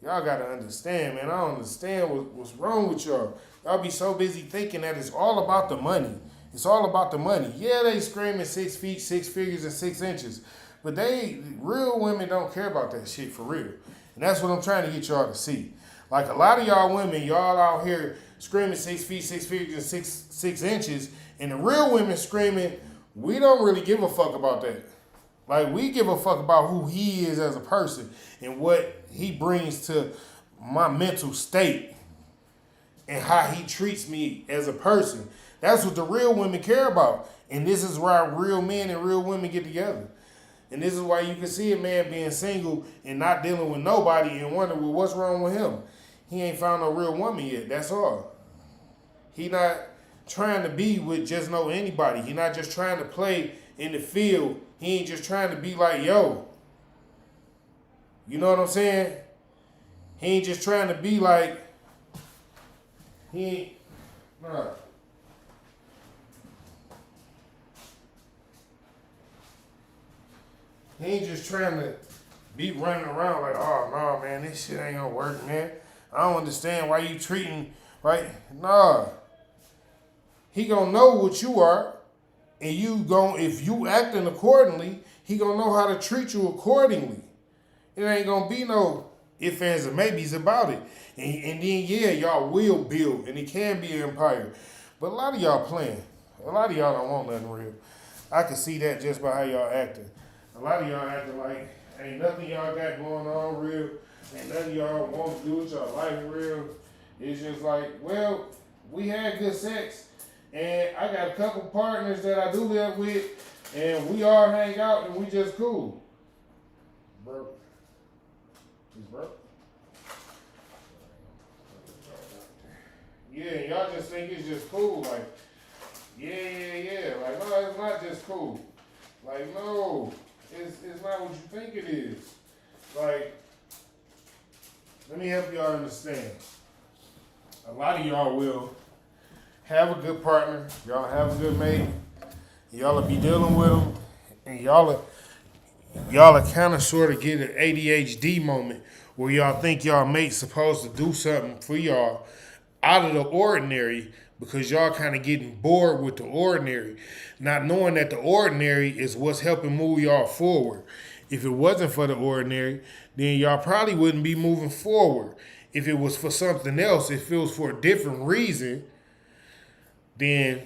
Y'all got to understand, man. I don't understand what's wrong with y'all. Y'all be so busy thinking that it's all about the money. It's all about the money. Yeah, they screaming 6 feet, 6 figures, and 6 inches. But real women don't care about that shit for real. And that's what I'm trying to get y'all to see. Like, a lot of y'all women, y'all out here screaming 6 feet, 6 figures, and 6 inches. And the real women screaming, we don't really give a fuck about that. Like, we give a fuck about who he is as a person and what he brings to my mental state and how he treats me as a person. That's what the real women care about. And this is why real men and real women get together. And this is why you can see a man being single and not dealing with nobody and wonder, well, what's wrong with him? He ain't found no real woman yet. That's all. He not trying to be with just no anybody. He not just trying to play in the field. He ain't just trying to be like, yo. You know what I'm saying? He ain't just trying to be like, he ain't, nah. He ain't just trying to be running around like, oh, no, man, this shit ain't gonna work, man. I don't understand why you treating, right? Nah. He gonna know what you are, and you gon' if you acting accordingly, he gonna know how to treat you accordingly. It ain't gonna be no ifs, ands, and maybes about it. And then, yeah, y'all will build, and it can be an empire. But a lot of y'all playing. A lot of y'all don't want nothing real. I can see that just by how y'all acting. A lot of y'all acting like ain't nothing y'all got going on real. Ain't nothing y'all want to do with y'all life real. It's just like, well, we had good sex, and I got a couple partners that I do that with, and we all hang out, and we just cool. Bro. He's broke. Yeah, y'all just think it's just cool. Like, yeah. Like, no, it's not just cool. Like, no, it's not what you think it is. Like, let me help y'all understand. A lot of y'all will have a good partner. Y'all have a good mate. Y'all will be dealing with them. And y'all are kind of sort of get an ADHD moment where y'all think y'all mate's supposed to do something for y'all out of the ordinary because y'all kind of getting bored with the ordinary, not knowing that the ordinary is what's helping move y'all forward. If it wasn't for the ordinary, then y'all probably wouldn't be moving forward. If it was for something else, if it was for a different reason, then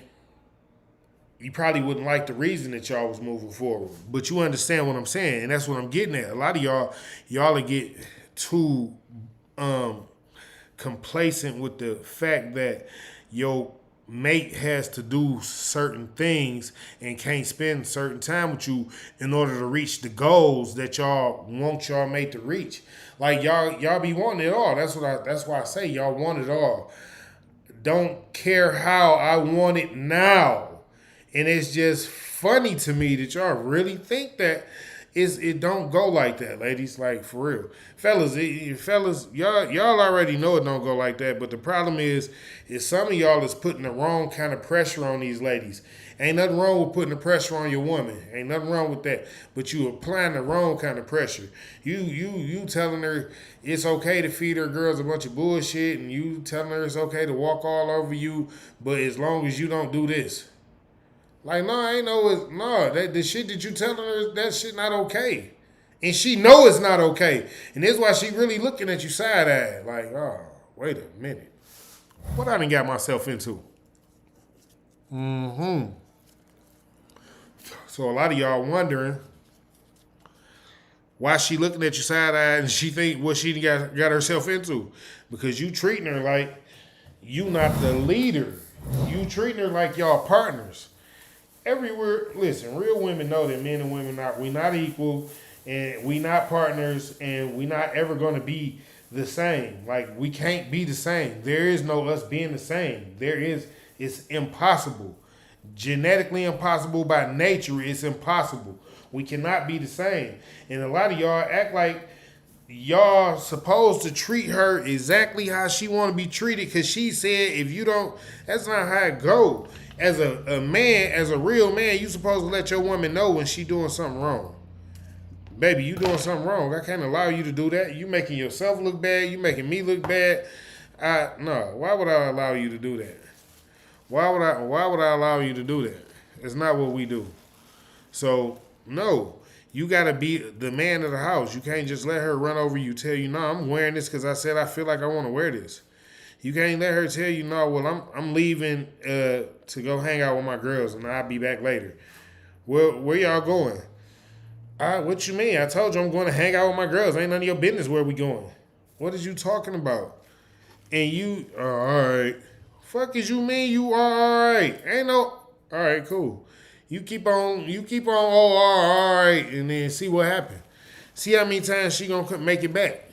you probably wouldn't like the reason that y'all was moving forward. But you understand what I'm saying, and that's what I'm getting at. A lot of y'all will get too complacent with the fact that your mate has to do certain things and can't spend certain time with you in order to reach the goals that y'all want y'all mate to reach. Like y'all be wanting it all. That's why I say y'all want it all. Don't care how, I want it now. And it's just funny to me that y'all really think that it don't go like that, ladies. Like, for real. Fellas, y'all already know it don't go like that. But the problem is some of y'all is putting the wrong kind of pressure on these ladies. Ain't nothing wrong with putting the pressure on your woman. Ain't nothing wrong with that. But you applying the wrong kind of pressure. You telling her it's okay to feed her girls a bunch of bullshit, and you telling her it's okay to walk all over you, but as long as you don't do this. Like, no, I ain't know it's no, that the shit that you telling her, that shit not okay. And she know it's not okay. And that's why she really looking at you side-eyed. Like, oh, wait a minute. What I done got myself into? So a lot of y'all wondering why she looking at you side-eyed and she think what she got herself into. Because you treating her like you not the leader. You treating her like y'all partners. Everywhere, listen, real women know that men and women we not equal, and we not partners, and we not ever going to be the same. Like, we can't be the same. There is no us being the same. It's impossible. Genetically impossible. By nature, it's impossible. We cannot be the same. And a lot of y'all act like y'all supposed to treat her exactly how she want to be treated because she said if you don't, that's not how it goes. As a man, as a real man, you supposed to let your woman know when she doing something wrong. Baby, you doing something wrong. I can't allow you to do that. You making yourself look bad. You making me look bad. No. Why would I allow you to do that? Why would I allow you to do that? It's not what we do. So, no. You got to be the man of the house. You can't just let her run over you, tell you, no, I'm wearing this because I said I feel like I want to wear this. You can't let her tell you, no, well, I'm leaving to go hang out with my girls and I'll be back later. Well, where y'all going? All right, what you mean? I told you I'm going to hang out with my girls. Ain't none of your business where we going. What is you talking about? And you, all right. Fuck is you mean you are all right? Ain't no, all right, cool. You keep on, oh, all right, and then see what happened. See how many times she gonna make it back.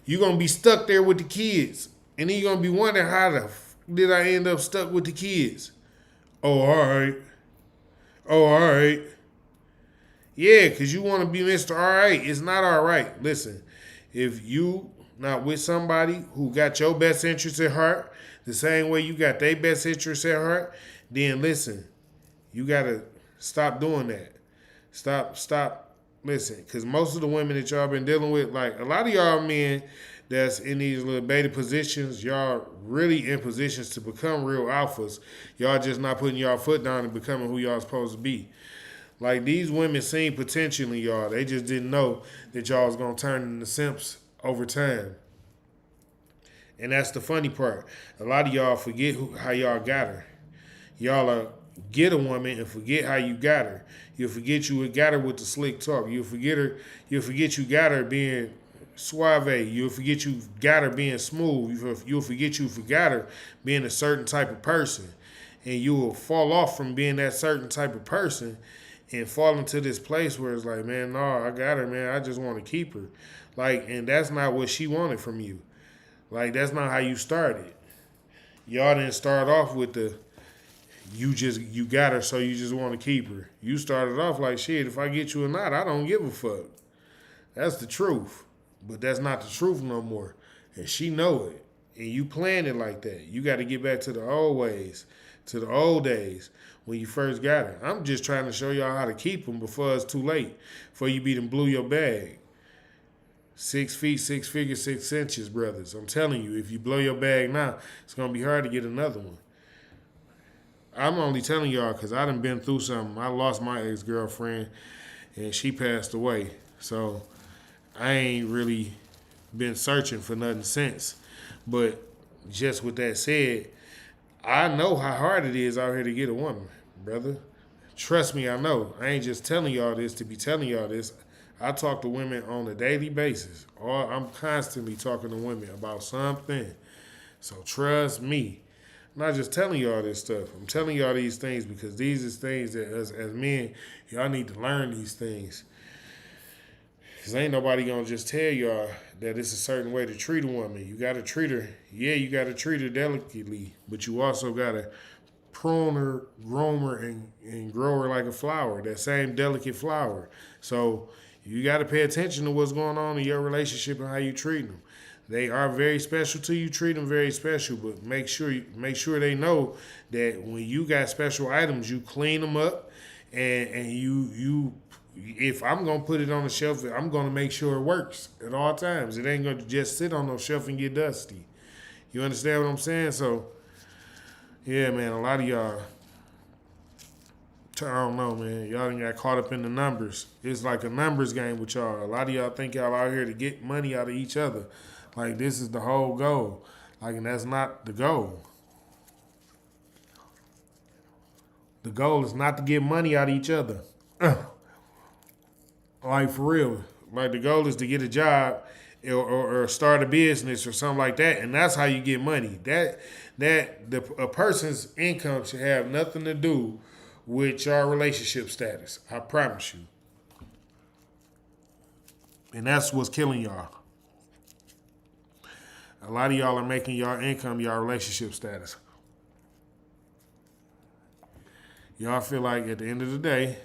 You gonna be stuck there with the kids, and then you gonna be wondering how the did I end up stuck with the kids? Oh, all right. Oh, all right. Yeah, because you want to be Mr. All right. It's not all right. Listen, if you not with somebody who got your best interests at heart, the same way you got their best interests at heart, then listen, you got to stop doing that. Stop, listen, because most of the women that y'all been dealing with, like a lot of y'all men that's in these little beta positions, y'all really in positions to become real alphas. Y'all just not putting y'all foot down and becoming who y'all supposed to be. Like these women seen potential in y'all. They just didn't know that y'all was gonna turn into simps over time. And that's the funny part. A lot of y'all forget how y'all got her. Y'all get a woman and forget how you got her. You'll forget you got her with the slick talk. You'll forget her. You'll forget you got her being suave. You'll forget you got her being smooth. You'll forget you forgot her being a certain type of person. And you will fall off from being that certain type of person and fall into this place where it's like, man, no, I got her, man. I just want to keep her. Like, and that's not what she wanted from you. Like, that's not how you started. Y'all didn't start off with the you got her, so you just want to keep her. You started off like, shit, if I get you or not, I don't give a fuck. That's the truth. But that's not the truth no more. And she know it. And you planned it like that. You got to get back to the old ways, to the old days when you first got her. I'm just trying to show y'all how to keep them before it's too late. Before you beat them blew your bag. 6 feet, 6 figures, 6 inches, brothers. I'm telling you, if you blow your bag now, it's going to be hard to get another one. I'm only telling y'all because I done been through something. I lost my ex-girlfriend and she passed away. So I ain't really been searching for nothing since. But just with that said, I know how hard it is out here to get a woman, brother. Trust me, I know. I ain't just telling y'all this to be telling y'all this. I talk to women on a daily basis. Or I'm constantly talking to women about something. So trust me. I'm not just telling y'all this stuff. I'm telling y'all these things because these is things that as men, y'all need to learn these things. Because ain't nobody going to just tell y'all that it's a certain way to treat a woman. You got to treat her. Yeah, you got to treat her delicately. But you also got to prune her, groom her, and grow her like a flower. That same delicate flower. So you got to pay attention to what's going on in your relationship and how you treat them. They are very special to you. Treat them very special, but make sure they know that when you got special items, you clean them up, and you. If I'm gonna put it on the shelf, I'm gonna make sure it works at all times. It ain't gonna just sit on no shelf and get dusty. You understand what I'm saying? So, yeah, man, a lot of y'all, I don't know, man. Y'all done got caught up in the numbers. It's like a numbers game with y'all. A lot of y'all think y'all out here to get money out of each other. Like this is the whole goal. Like, and that's not the goal. The goal is not to get money out of each other. Like for real. Like the goal is to get a job or start a business or something like that, and that's how you get money. A person's income should have nothing to do with your relationship status. I promise you. And that's what's killing y'all. A lot of y'all are making your income your relationship status. Y'all feel like at the end of the day,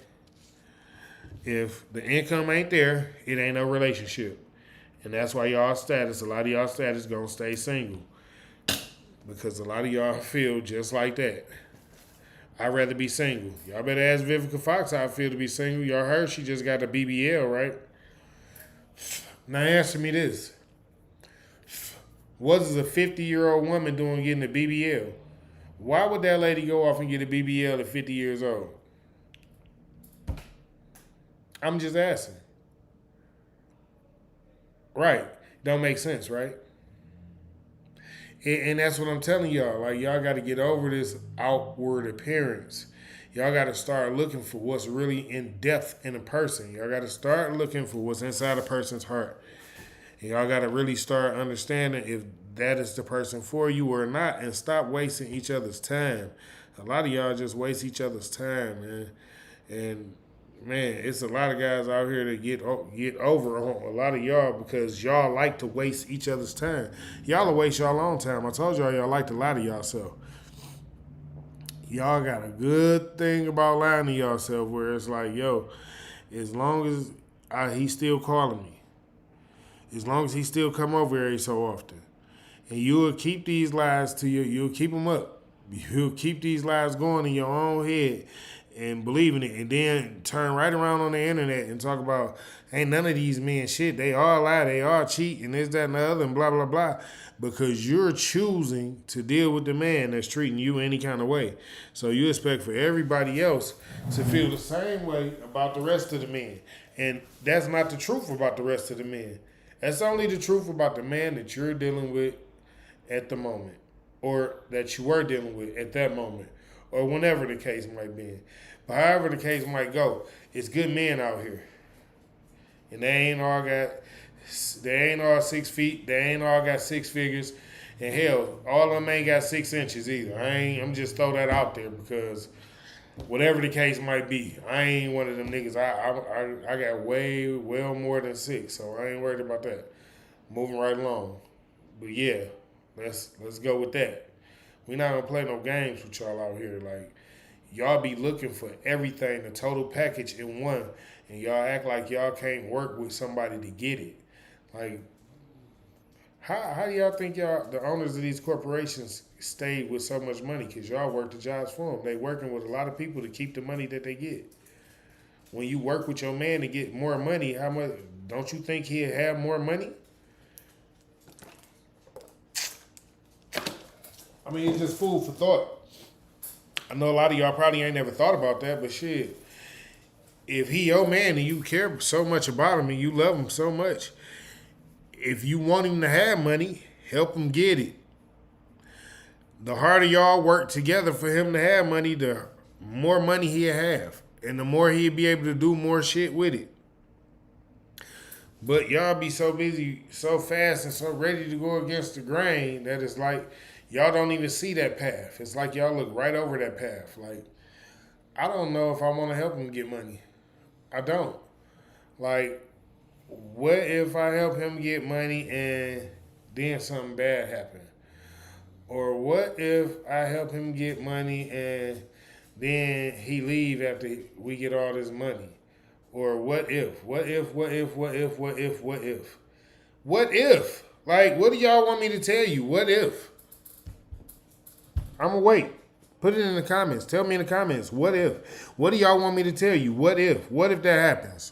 if the income ain't there, it ain't no relationship. And that's why a lot of y'all status gonna stay single. Because a lot of y'all feel just like that. I'd rather be single. Y'all better ask Vivica Fox how I feel to be single. Y'all heard she just got a BBL, right? Now answer me this. What is a 50-year-old woman doing getting a BBL? Why would that lady go off and get a BBL at 50 years old? I'm just asking. Right. Don't make sense, right? And that's what I'm telling y'all. Like, y'all got to get over this outward appearance. Y'all got to start looking for what's really in depth in a person. Y'all got to start looking for what's inside a person's heart. And y'all got to really start understanding if that is the person for you or not, and stop wasting each other's time. A lot of y'all just waste each other's time, man. And man, it's a lot of guys out here that get over on a lot of y'all because y'all like to waste each other's time. Y'all will waste y'all own time. I told y'all like to lie to y'allself. Y'all got a good thing about lying to yourself where it's like, yo, as long as he's still calling me, as long as he still come over every so often, and you'll keep these lies to you, you'll keep them up. You'll keep these lies going in your own head and believing it, and then turn right around on the internet and talk about ain't none of these men shit. They all lie, they all cheat, and this, that, and the other, and blah, blah, blah. Because you're choosing to deal with the man that's treating you any kind of way. So you expect for everybody else to feel the same way about the rest of the men. And that's not the truth about the rest of the men. That's only the truth about the man that you're dealing with at the moment, or that you were dealing with at that moment, or whenever the case might be. But however the case might go, it's good men out here. And they ain't all 6 feet. They ain't all got 6 figures. And hell, all of them ain't got 6 inches either. I'm just throw that out there because whatever the case might be, I ain't one of them niggas. I got well more than 6, so I ain't worried about that. Moving right along. But yeah, let's go with that. We not gonna play no games with y'all out here. Like, y'all be looking for everything, the total package in one, and y'all act like y'all can't work with somebody to get it. Like, how do y'all think the owners of these corporations stayed with so much money? Because y'all work the jobs for them. They working with a lot of people to keep the money that they get. When you work with your man to get more money, how much? Don't you think he'll have more money? I mean, it's just food for thought. I know a lot of y'all probably ain't never thought about that, but shit, if he your man and you care so much about him and you love him so much, if you want him to have money, help him get it. The harder y'all work together for him to have money, the more money he'll have. And the more he'll be able to do more shit with it. But y'all be so busy, so fast, and so ready to go against the grain that it's like y'all don't even see that path. It's like y'all look right over that path. Like, I don't know if I want to help him get money. I don't. Like, what if I help him get money and then something bad happen? Or what if I help him get money and then he leave after we get all this money? Or what if? What if? What if? What if? What if? What if? What if? Like, what do y'all want me to tell you? What if? I'm going to wait. Put it in the comments. Tell me in the comments. What if? What do y'all want me to tell you? What if? What if that happens?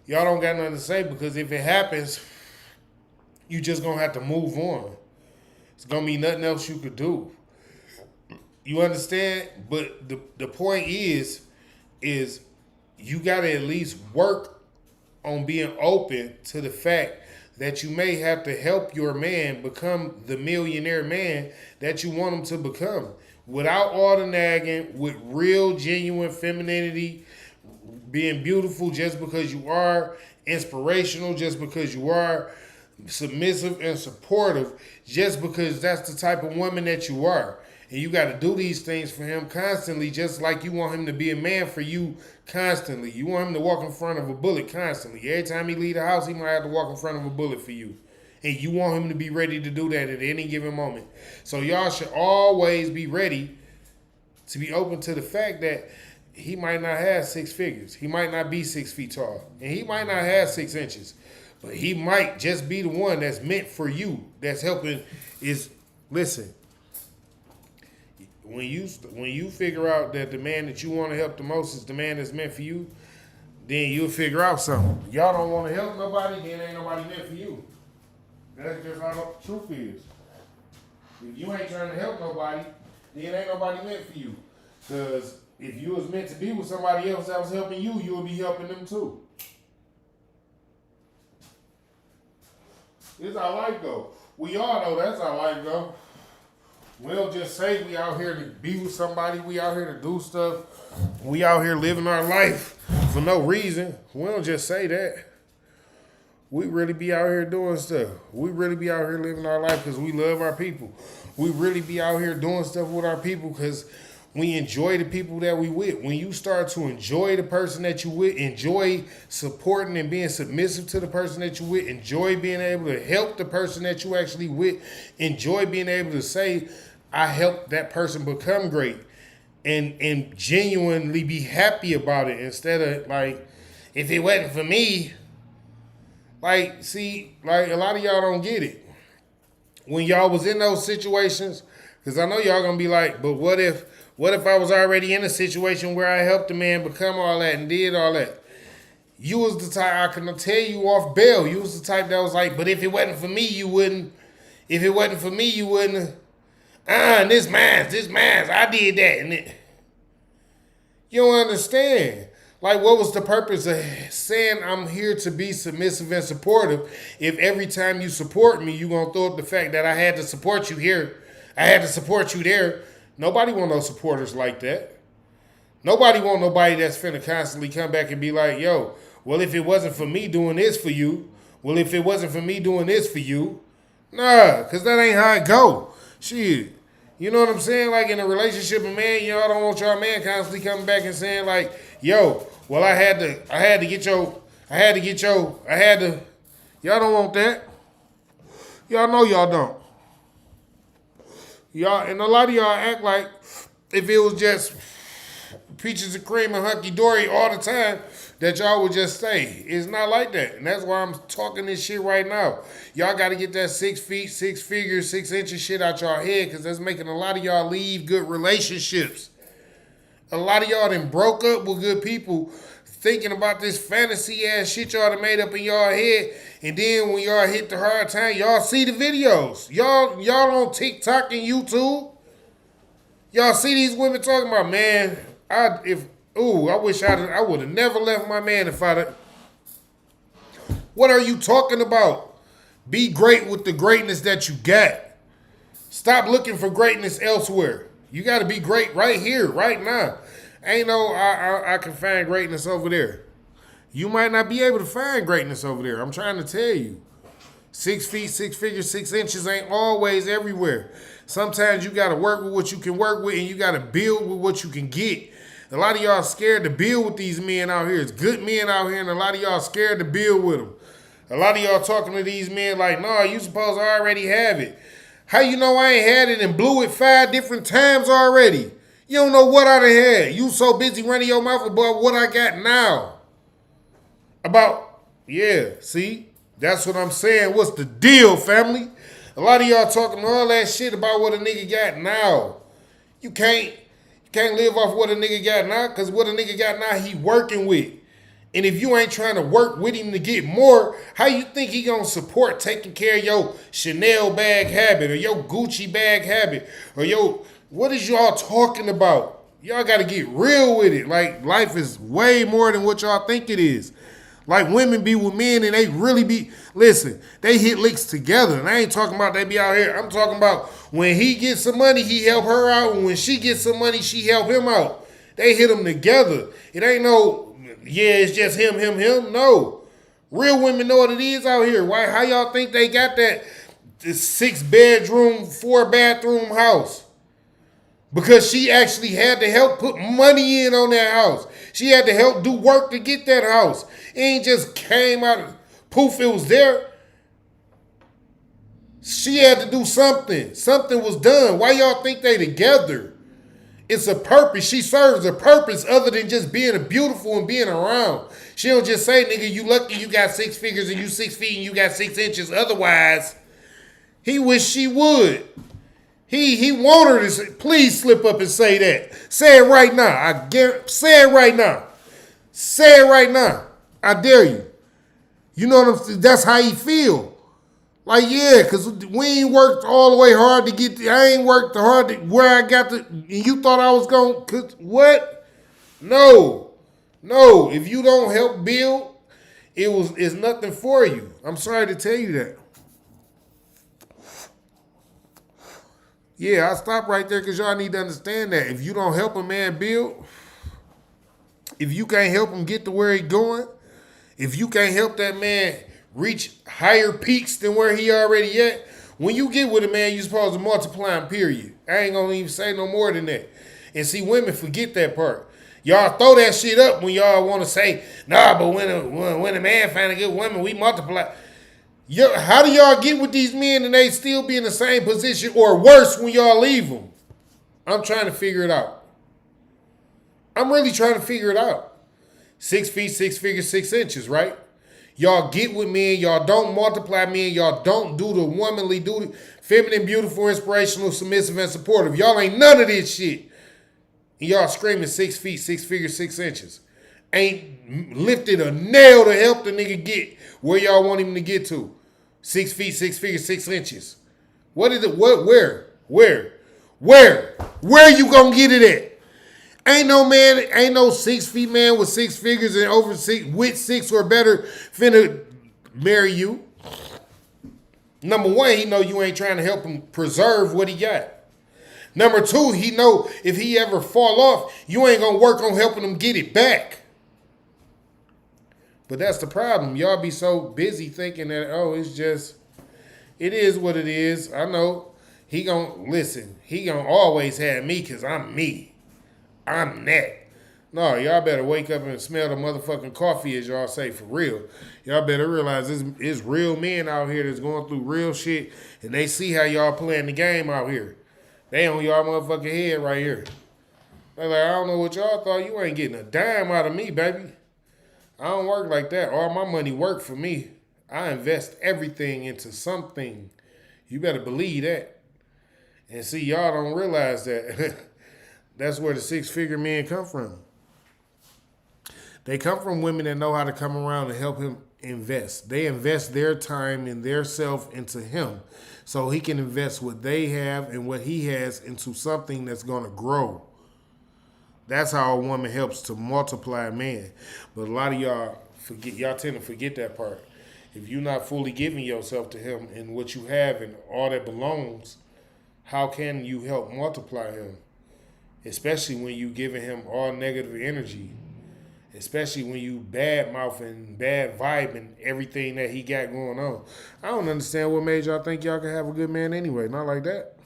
Y'all don't got nothing to say because if it happens, you just going to have to move on. It's going to be nothing else you could do. You understand? But the point is you got to at least work on being open to the fact that you may have to help your man become the millionaire man that you want him to become. Without all the nagging, with real, genuine femininity, being beautiful just because you are, inspirational just because you are, submissive and supportive just because that's the type of woman that you are. And you got to do these things for him constantly, just like you want him to be a man for you constantly. You want him to walk in front of a bullet constantly. Every time he leave the house, he might have to walk in front of a bullet for you. And you want him to be ready to do that at any given moment. So y'all should always be ready to be open to the fact that he might not have 6 figures. He might not be 6 feet tall. And he might not have 6 inches. But he might just be the one that's meant for you, that's helping. Listen, when you figure out that the man that you want to help the most is the man that's meant for you, then you'll figure out something. Y'all don't want to help nobody, then ain't nobody meant for you. That's just how the truth is. If you ain't trying to help nobody, then ain't nobody meant for you. Because if you was meant to be with somebody else that was helping you, you would be helping them too. It's our life though. We all know that's our life though. We don't just say we out here to be with somebody. We out here to do stuff. We out here living our life for no reason. We don't just say that. We really be out here doing stuff. We really be out here living our life because we love our people. We really be out here doing stuff with our people because we enjoy the people that we with. When you start to enjoy the person that you with, enjoy supporting and being submissive to the person that you with, enjoy being able to help the person that you actually with, enjoy being able to say, I helped that person become great, and genuinely be happy about it instead of like, if it wasn't for me, like, see, like a lot of y'all don't get it. When y'all was in those situations, because I know y'all gonna be like, but what if I was already in a situation where I helped a man become all that and did all that? You was the type, I can tell you off bail, you was the type that was like, but if it wasn't for me, you wouldn't. If it wasn't for me, you wouldn't. This man's, I did that. And you don't understand. Like, what was the purpose of saying I'm here to be submissive and supportive if every time you support me, you going to throw up the fact that I had to support you here, I had to support you there? Nobody want no supporters like that. Nobody want nobody that's finna constantly come back and be like, yo, well, if it wasn't for me doing this for you, well, if it wasn't for me doing this for you, nah, because that ain't how it go. Shit. You know what I'm saying? Like in a relationship, a man, y'all don't want y'all man constantly coming back and saying like, yo, well, I had to get your, y'all don't want that. Y'all know y'all don't. Y'all, and a lot of y'all act like if it was just peaches and cream and hunky-dory all the time, that y'all would just stay. It's not like that. And that's why I'm talking this shit right now. Y'all got to get that 6 feet, 6 figures, 6 inches shit out y'all head because that's making a lot of y'all leave good relationships. A lot of y'all done broke up with good people thinking about this fantasy ass shit y'all done made up in y'all head. And then when y'all hit the hard time, y'all see the videos. Y'all on TikTok and YouTube. Y'all see these women talking about, man, I wish I would have never left my man if I'd have. What are you talking about? Be great with the greatness that you got. Stop looking for greatness elsewhere. You got to be great right here, right now. Ain't no, I can find greatness over there. You might not be able to find greatness over there. I'm trying to tell you. 6 feet, 6 figures, 6 inches ain't always everywhere. Sometimes you got to work with what you can work with and you got to build with what you can get. A lot of y'all scared to build with these men out here. It's good men out here and a lot of y'all scared to build with them. A lot of y'all talking to these men like, no, you supposed to already have it. How you know I ain't had it and blew it 5 different times already? You don't know what I done had. You so busy running your mouth about what I got now. See? That's what I'm saying. What's the deal, family? A lot of y'all talking all that shit about what a nigga got now. You can't live off what a nigga got now because what a nigga got now he working with. And if you ain't trying to work with him to get more, how you think he gonna support taking care of your Chanel bag habit or your Gucci bag habit or what is y'all talking about? Y'all gotta get real with it. Like life is way more than what y'all think it is. Like women be with men and they really be, listen, they hit licks together. And I ain't talking about they be out here. I'm talking about when he gets some money, he help her out. And when she gets some money, she help him out. They hit them together. It ain't no, it's just him. No. Real women know what it is out here. Why? How y'all think they got that 6-bedroom, 4-bathroom house? Because she actually had to help put money in on that house. She had to help do work to get that house. It ain't just came out of poof, it was there. She had to do something. Something was done. Why y'all think they together? It's a purpose. She serves a purpose other than just being beautiful and being around. She don't just say, nigga, you lucky you got 6 figures and you 6 feet and you got 6 inches. Otherwise, he wish she would. He want her to say, please slip up and say that. Say it right now. Say it right now. Say it right now. I dare you. You know what I'm saying? That's how he feel. Like, yeah, because we ain't worked all the way hard to get, I ain't worked hard to where I got to, and you thought I was going, what? No. If you don't help build, it's nothing for you. I'm sorry to tell you that. Yeah, I stop right there because y'all need to understand that if you don't help a man build, if you can't help him get to where he going, if you can't help that man reach higher peaks than where he already at, when you get with a man, you supposed to multiply him, period. I ain't gonna even say no more than that. And see, women forget that part. Y'all throw that shit up when y'all want to say, nah, but when a man find a good woman, we multiply. How do y'all get with these men and they still be in the same position or worse when y'all leave them? I'm trying to figure it out. I'm really trying to figure it out. 6 feet, 6 figures, 6 inches, right? Y'all get with men, y'all don't multiply men, y'all don't do the womanly duty, feminine, beautiful, inspirational, submissive, and supportive. Y'all ain't none of this shit. And y'all screaming 6 feet, 6 figures, 6 inches. Ain't lifted a nail to help the nigga get where y'all want him to get to. 6 feet, 6 figures, 6 inches. What is it? What? Where you gonna get it at? Ain't no man, ain't no 6 feet man with 6 figures and over 6 with 6 or better finna marry you. Number one, he know you ain't trying to help him preserve what he got. Number two, he know if he ever fall off, you ain't gonna work on helping him get it back. But that's the problem. Y'all be so busy thinking that, oh, it's just, it is what it is. I know he gonna, listen, he gonna always have me because I'm me. I'm that. No, y'all better wake up and smell the motherfucking coffee, as y'all say, for real. Y'all better realize it's real men out here that's going through real shit, and they see how y'all playing the game out here. They on y'all motherfucking head right here. They like, I don't know what y'all thought. You ain't getting a dime out of me, baby. I don't work like that. All my money work for me. I invest everything into something. You better believe that. And see, y'all don't realize that. That's where the 6-figure men come from. They come from women that know how to come around and help him invest. They invest their time and their self into him so he can invest what they have and what he has into something that's going to grow. That's how a woman helps to multiply a man. But a lot of y'all tend to forget that part. If you're not fully giving yourself to him and what you have and all that belongs, how can you help multiply him? Especially when you giving him all negative energy. Especially when you bad mouthing, bad vibing everything that he got going on. I don't understand what made y'all think y'all could have a good man anyway. Not like that.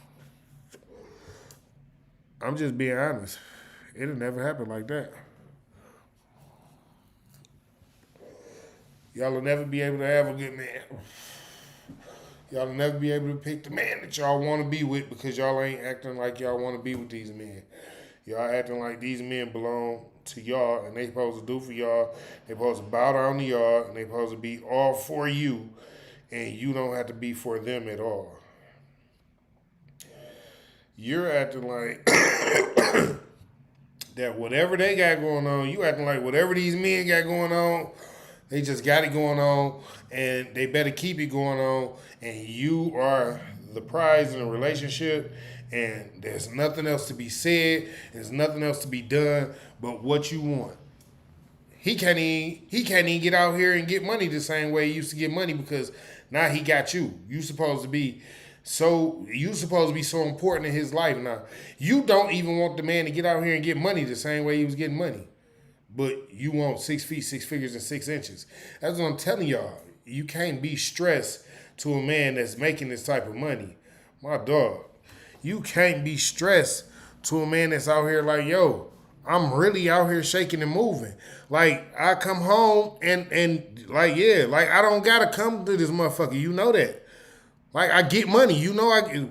I'm just being honest. It'll never happen like that. Y'all will never be able to have a good man. Y'all will never be able to pick the man that y'all want to be with because y'all ain't acting like y'all want to be with these men. Y'all acting like these men belong to y'all and they supposed to do for y'all. They supposed to bow down to y'all and they supposed to be all for you and you don't have to be for them at all. You're acting like that whatever they got going on, you acting like whatever these men got going on, they just got it going on and they better keep it going on and you are the prize in a relationship and there's nothing else to be said, there's nothing else to be done but what you want. He can't even get out here and get money the same way he used to get money because now he got you. You supposed to be so important in his life now. You don't even want the man to get out here and get money the same way he was getting money. But you want 6 feet, 6 figures, and 6 inches. That's what I'm telling y'all. You can't be stressed to a man that's making this type of money. My dog. You can't be stressed to a man that's out here like, yo, I'm really out here shaking and moving. Like, I come home and like, yeah, like I don't gotta come to this motherfucker. You know that. Like, I get money. You know I get.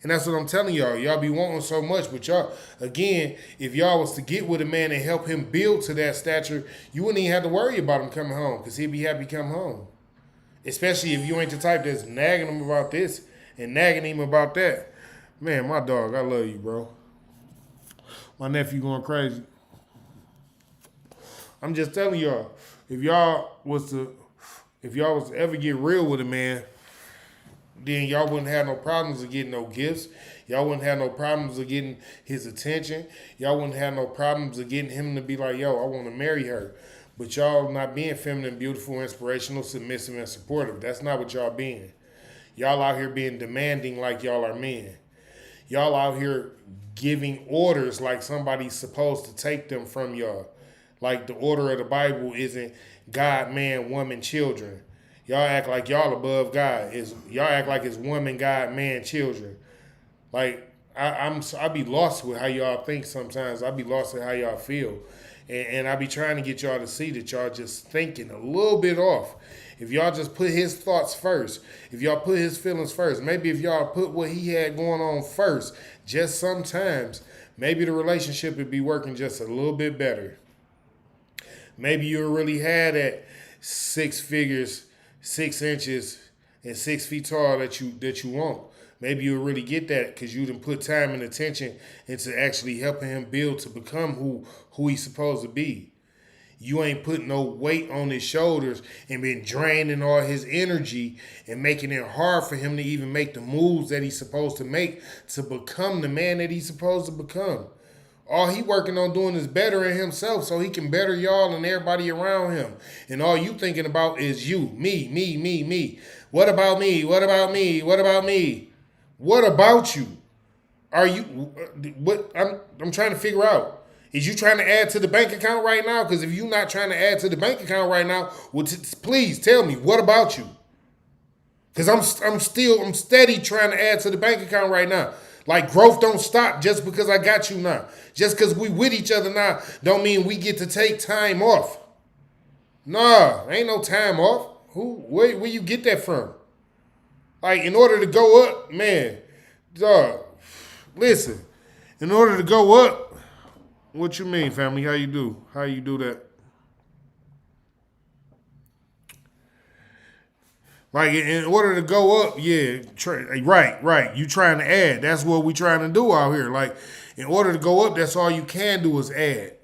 And that's what I'm telling y'all. Y'all be wanting so much, but y'all, again, if y'all was to get with a man and help him build to that stature, you wouldn't even have to worry about him coming home because he'd be happy to come home. Especially if you ain't the type that's nagging him about this and nagging him about that. Man, my dog, I love you, bro. My nephew going crazy. I'm just telling y'all, if y'all was to ever get real with a man, then y'all wouldn't have no problems of getting no gifts. Y'all wouldn't have no problems of getting his attention. Y'all wouldn't have no problems of getting him to be like, yo, I want to marry her. But y'all not being feminine, beautiful, inspirational, submissive, and supportive. That's not what y'all being. Y'all out here being demanding like y'all are men. Y'all out here giving orders like somebody's supposed to take them from y'all. Like the order of the Bible isn't God, man, woman, children. Y'all act like y'all above God. Y'all act like it's woman, God, man, children. Like I be lost with how y'all think sometimes. I be lost with how y'all feel, and I be trying to get y'all to see that y'all just thinking a little bit off. If y'all just put his thoughts first, if y'all put his feelings first, maybe if y'all put what he had going on first, just sometimes, maybe the relationship would be working just a little bit better. Maybe you really had that 6 figures, 6 inches, and 6 feet tall that you want. Maybe you'll really get that because you didn't put time and attention into actually helping him build to become who he's supposed to be. You ain't putting no weight on his shoulders and been draining all his energy and making it hard for him to even make the moves that he's supposed to make to become the man that he's supposed to become. All he working on doing is bettering himself so he can better y'all and everybody around him. And all you thinking about is you, me, me, me, me. What about me? What about me? What about me? What about you? Are you what I'm trying to figure out. Is you trying to add to the bank account right now? Because if you're not trying to add to the bank account right now, well, please tell me, what about you? Because I'm steady trying to add to the bank account right now. Like growth don't stop just because I got you now. Just because we with each other now don't mean we get to take time off. Nah, ain't no time off. Where you get that from? Like in order to go up, man, dog, listen, in order to go up, what you mean, family? How you do? How you do that? Like in order to go up, yeah, right. You trying to add. That's what we trying to do out here. Like in order to go up, that's all you can do is add.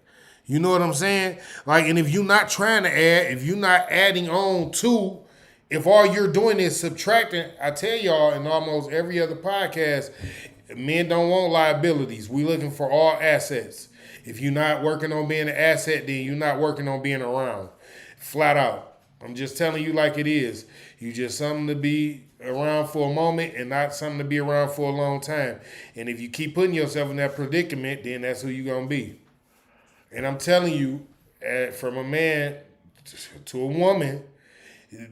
You know what I'm saying? Like, and if you're not trying to add, if you're not adding on to, if all you're doing is subtracting, I tell y'all in almost every other podcast, men don't want liabilities. We looking for all assets. If you're not working on being an asset, then you're not working on being around. Flat out. I'm just telling you like it is. You just something to be around for a moment and not something to be around for a long time. And if you keep putting yourself in that predicament, then that's who you're going to be. And I'm telling you, from a man to a woman,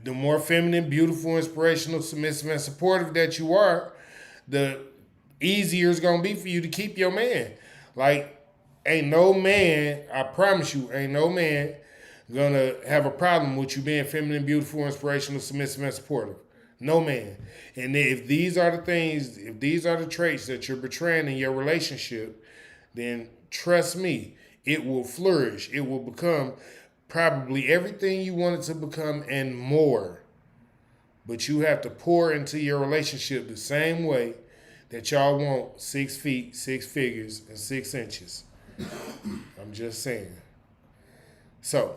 the more feminine, beautiful, inspirational, submissive, and supportive that you are, the easier it's going to be for you to keep your man. Like, ain't no man, I promise you, ain't no man gonna have a problem with you being feminine, beautiful, inspirational, submissive, and supportive. No man. And if these are the things, if these are the traits that you're portraying in your relationship, then trust me, it will flourish. It will become probably everything you want it to become and more. But you have to pour into your relationship the same way that y'all want 6 feet, 6 figures, and 6 inches. I'm just saying. So,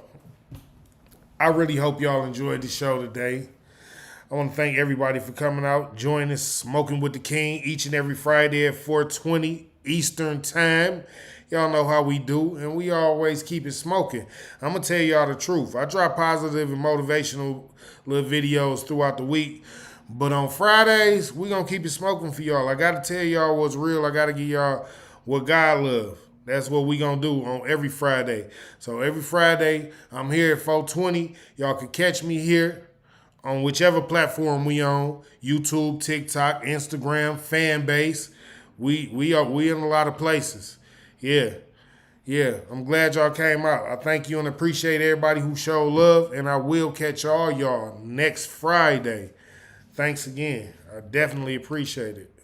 I really hope y'all enjoyed the show today. I want to thank everybody for coming out, joining us, Smoking with the King, each and every Friday at 4:20 Eastern Time. Y'all know how we do, and we always keep it smoking. I'm going to tell y'all the truth. I drop positive and motivational little videos throughout the week, but on Fridays, we going to keep it smoking for y'all. I got to tell y'all what's real. I got to give y'all what God loves. That's what we going to do on every Friday. So every Friday, I'm here at 4:20. Y'all can catch me here on whichever platform we on. YouTube, TikTok, Instagram, fan base. We in a lot of places. Yeah. I'm glad y'all came out. I thank you and appreciate everybody who showed love. And I will catch all y'all next Friday. Thanks again. I definitely appreciate it.